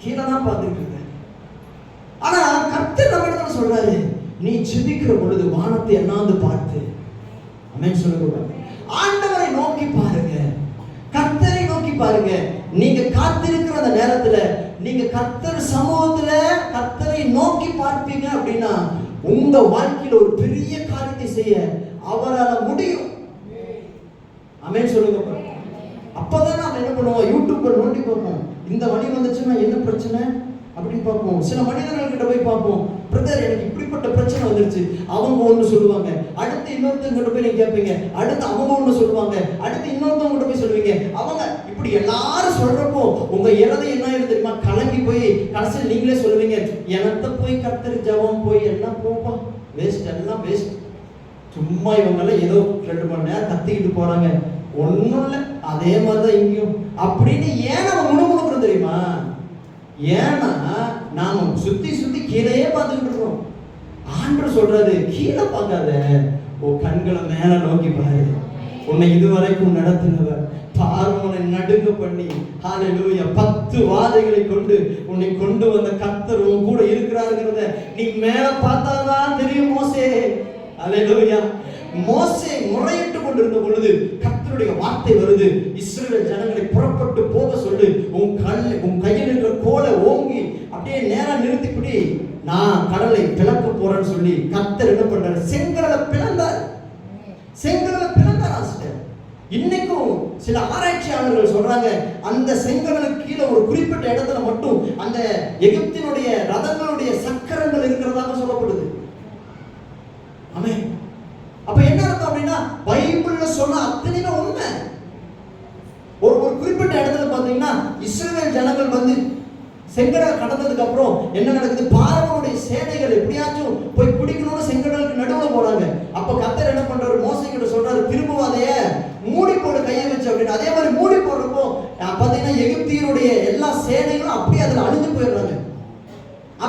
கீழே தான் பார்த்துக்கிட்டு இருக்காங்க. ஆனா கர்த்தர் நம்ம இடத்துல சொல்றாரு, நீ ஜெபிக்கிற பொழுது வானத்தை அண்ணாந்து பார்த்து, ஆமென் சொல்லுங்க, ஆண்டவரை நோக்கி பாருங்க, கர்த்தரை நோக்கி பாருங்க. நீங்க காத்திருக்கிற அந்த நேரத்துல நீங்க கர்த்தர் சமூகத்துல கர்த்தரை நோக்கி பார்ப்பீங்க அப்படின்னா உங்க வாழ்க்கையில ஒரு பெரிய காரியத்தை செய்ய அவரால் முடியும். ஆமென் சொல்லுங்க. அப்பதான் நாம என்ன பண்ணுவோம், யூடியூப்ல நோண்டி பார்ப்போம், இந்த வழி வந்துச்சுன்னா என்ன பிரச்சனை அப்படின்னு பார்ப்போம். சில மனிதர்கள் கிட்ட போய் பார்ப்போம், பிரதர் எனக்கு இப்படிப்பட்ட பிரச்சனை வந்துருச்சு, அவங்க ஒண்ணு சொல்லுவாங்க, அடுத்து இன்னொருத்தங்க கிட்ட போய் நீங்க கேட்பீங்க, அடுத்து அவங்க ஒண்ணு சொல்லுவாங்க, அடுத்து இன்னொருத்தவங்க கிட்ட போய் சொல்லுவீங்க. அவங்க இப்படி எல்லாரும் சொல்றப்போ உங்க இருதயம் என்ன ஆயிடும் தெரியுமா, கலங்கி போய் கடைசியில் நீங்களே சொல்லுவீங்க, எனத்த போய் கர்த்தர் ஜெபம் போய் எல்லாம் போப்பா, வேஸ்ட், எல்லாம் வேஸ்ட், சும்மா இவங்க எல்லாம் ஏதோ 2 மணி நேரம் கத்திக்கிட்டு போறாங்க, ஒண்ணும் இல்லை. அதே மாதிரிதான் இங்கேயும் அப்படின்னு ஏன் நம்ம முணுமுணுக்கிறோம் தெரியுமா? ஏன்னா நாம சுத்தி சுத்தி கீழே பார்த்துக்கிட்டு இருக்கோம். ஆண்டவர் சொல்றாரு, கீழே பார்க்காத, உன் கண்களை மேல நோக்கி பாரு. உன்னை இதுவரைக்கும் நடத்தினவர் பார்வோனை நடுங்க பண்ணி, ஹல்லேலூயா, 10 வாதைகளை கொண்டு உன்னை கொண்டு வந்த கர்த்தர் உன் கூட இருக்கிறாருங்கிறத நீ மேல பார்த்தாதான் தெரியும் மோசே. ஹல்லேலூயா. மோசே முறையிட்டு கொண்டிருந்த பொழுது கர்த்தருடைய வார்த்தை வருது, இஸ்ரவேல் ஜனங்களை புறப்பட்டு போக சொல்லு, உன் கையில் இருக்கிற கோலை ஓங்கி அப்படியே நேரா நிறுத்திப்படி நான் கடலை பிளக்க போறேன்னு சொல்லி கர்த்தர் என்ன பண்றாரு, செங்கடலை பிளந்தார். செங்கடலை பிளந்தார் ஆசிரியர். இன்னைக்கும் சில ஆராய்ச்சியாளர்கள் சொல்றாங்க, அந்த செங்கடலுக்கு கீழே ஒரு குறிப்பிட்ட இடத்துல மட்டும் அந்த எகிப்தினுடைய ரதங்களுடைய சக்கரங்கள் இருக்கிறதாக சொல்லப்படுது. ஆமென். அப்ப என்ன அர்த்தம் அப்படின்னா, பைபிள்ல சொன்ன அத்தனையுமே உண்மை. ஒரு குறிப்பிட்ட இடத்துல பாத்தீங்கன்னா இஸ்ரவேல் ஜனங்கள் வந்து செங்கடலை கடந்ததுக்கு அப்புறம் என்ன நடக்குது, பார்வோனுடைய சேனைகள் எப்படியாச்சும் போய் பிடிக்கணும்னு செங்கடலுக்கு நடுவில் போறாங்க. அப்ப கர்த்தர் என்ன பண்றாரு, மோசே கிட்ட சொல்றாரு, திரும்ப அதைய மூடி போட கையை வச்சு அப்படின்னு. அதே மாதிரி மூடி போடுறப்போ பாத்தீங்கன்னா எகிப்தியருடைய எல்லா சேனைகளும் அப்படியே அதுல அழிஞ்சு போயிடுறாங்க.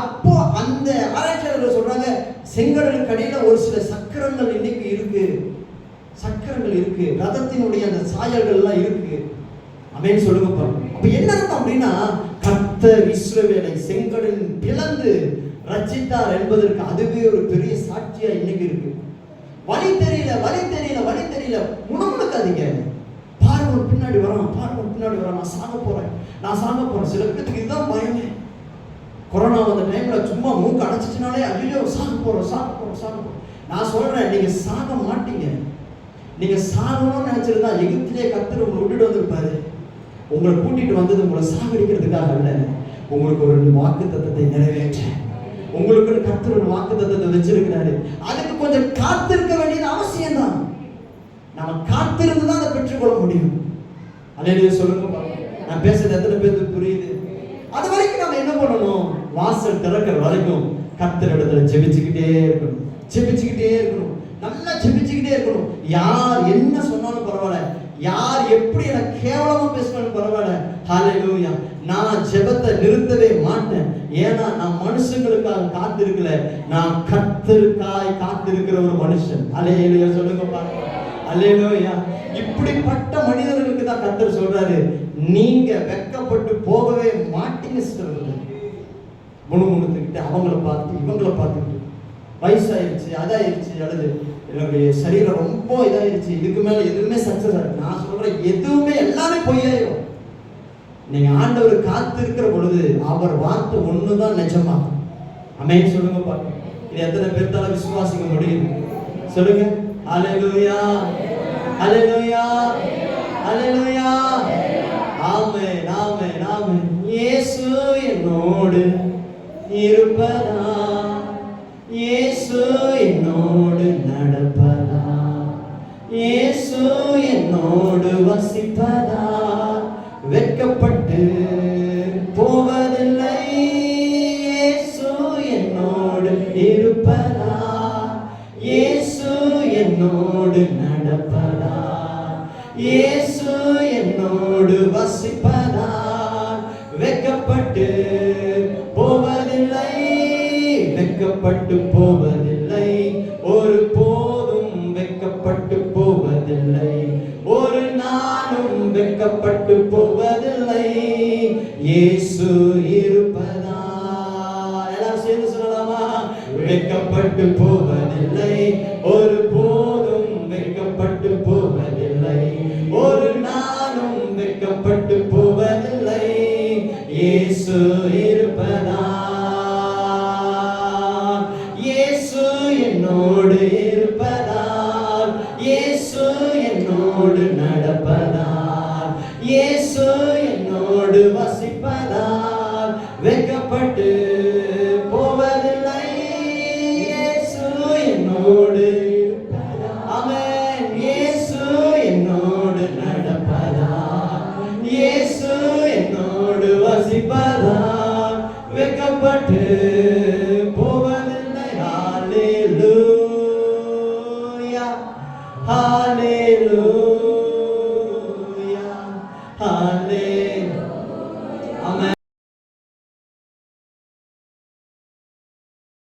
அப்போ அந்த ஆராய்ச்சியாளர்கள் சொல்றாங்க, செங்கடலுக்கு அடியில ஒரு சில சக்கரங்கள் இன்னைக்கு இருக்கு, சக்கரங்கள் இருக்கு, ரதத்தினுடைய அந்த சாயல்கள் எல்லாம் இருக்கு. ஆமென் சொல்லுங்க. அப்ப என்ன அர்த்தம் அப்படின்னா, கர்த்தர் இஸ்ரவேலை செங்கடலில் பிளந்து ரட்சித்தார் என்பதற்கு அதுவே ஒரு பெரிய சாட்சியா இன்னைக்கு இருக்கு. வழி தெரியல, வழி தெரியல, வழி தெரியல, முணுமுணுக்காதீங்க. பார்வோன் பின்னாடி வரான், பார்வோன் பின்னாடி வரான், நான் சாக போறேன், நான் சாக போறேன். சில பேருக்கு இதுதான் பயமே. கொரோனா வந்த டைம்ல சும்மா மூக்கு அடைச்சிச்சுனாலே ஐயோ சாக போறோம், சாக போறோம், சாக போறோம். நான் சொல்றேன், நீங்க சாக மாட்டீங்க. நீங்க சாகணும்னு நினைச்சிருந்தா எகிப்திலே கர்த்தர் உங்களை விட்டுட்டு வந்திருப்பாரு. உங்களை கூட்டிட்டு வந்தது உங்களை சாகடிக்கிறதுக்காக அல்ல, உங்களுக்கு ஒரு வாக்குத்தத்தத்தை நிறைவேற்ற உங்களுக்கு கர்த்தர் ஒரு வாக்குத்தத்தத்தை வச்சிருக்கிறாரு. அதுக்கு கொஞ்சம் காத்திருக்க வேண்டியது அவசியம் தான். நம்ம காத்திருந்து தான் அதை பெற்றுக்கொள்ள முடியும். அல்லேலூயா சொல்லுங்க. நான் பேசுறது எத்தனை பேருக்கு புரியுது? அது வரைக்கும் நம்ம என்ன பண்ணணும், வாசல் திறக்கிற வரைக்கும் கர்த்தர் இடத்துல ஜெபிச்சுக்கிட்டே இருக்கணும், ஜெபிச்சுக்கிட்டே இருக்கணும், நல்லா ஜெபிச்சுக்கிட்டே இருக்கணும். யார் என்ன சொன்னாலும் பரவாயில்ல, யார் எப்படி எனக்கு கேவலமா பேசினாலும் பரவாயில்ல, ஹல்லேலூயா, நான் ஜெபத்தை நிறுத்தவே மாட்டேன். ஏன்னா நான் மனுஷங்களுக்காக காத்திருக்கல, நான் கர்த்தருக்காய் காத்திருக்கிற ஒரு மனுஷன். அல்லேலூயா சொல்லுங்க பாருங்க. அல்லேலூயா. இப்படிப்பட்ட மனிதர்களுக்கு தான் கர்த்தர் சொல்றாரு, நீங்க வெட்கப்பட்டு போகவே மாட்டீங்க. முணுமுணுத்துக்கிட்டு அவங்கள பார்த்து இவங்கள பார்த்துக்கிட்டு வயசாயிருச்சு, அதாயிருச்சு, அல்லது என்னுடைய சரீரம் ரொம்ப இதாயிருச்சு, இதுக்கு மேல எதுவுமே சக்சஸ் ஆகும். நான் சொல்றேன், எதுவுமே எல்லாமே பொய்யாயிரும். நீங்க ஆண்டவர் காத்து இருக்கிற பொழுது அவர் வார்த்தை ஒண்ணுதான் நிஜமா. ஆமென் சொல்லுங்க பாருங்க. இது எத்தனை பேர்த்தால விசுவாசிக்க முடியுது சொல்லுங்க. ஹல்லேலூயா, ஹல்லேலூயா, ஹல்லேலூயா. ஆமென் ஆமென் ஆமென். இயேசு என்னோடு இருப்பதா, இயேசு என்னோடு நடப்பதா, இயேசு என்னோடு வசிப்பதா, வெட்கப்பட்டு போவதில்லை. இயேசு என்னோடு இருப்பதா, இயேசு என்னோடு நடப்பதா, இயேசு என்னோடு வசிப்பதா, வெட்கப்பட்டு போவதில்லை, வெட்கப்பட்டு போவதில்லை, ஒரு போதும் வெட்கப்பட்டு போவதில்லை, ஒரு நாளும் வெட்கப்பட்டு போவதில்லை. இயேசு இருப்பதா, எல்லாம் சேர்ந்து சொல்லலாமா? வெட்கப்பட்டு போவதில்லை, ஒரு போதும் வெட்கப்பட்டு போவதில்லை, ஒரு நாளும் வெட்கப்பட்டு போவதில்லை. இயேசு இருப்பதா, இயேசு என்னோடு இருப்பதா, இயேசு என்னோடு நடப்பதா, இயேசு என்னோடு வசிப்பதா, வெட்கப்பட்டு போவதில்லை. இயேசு என்னோடு இருப்பதா, ஆமென். இயேசு என்னோடு நடப்பதா, இயேசு என்னோடு வசிப்பதா, வெட்கப்பட்டு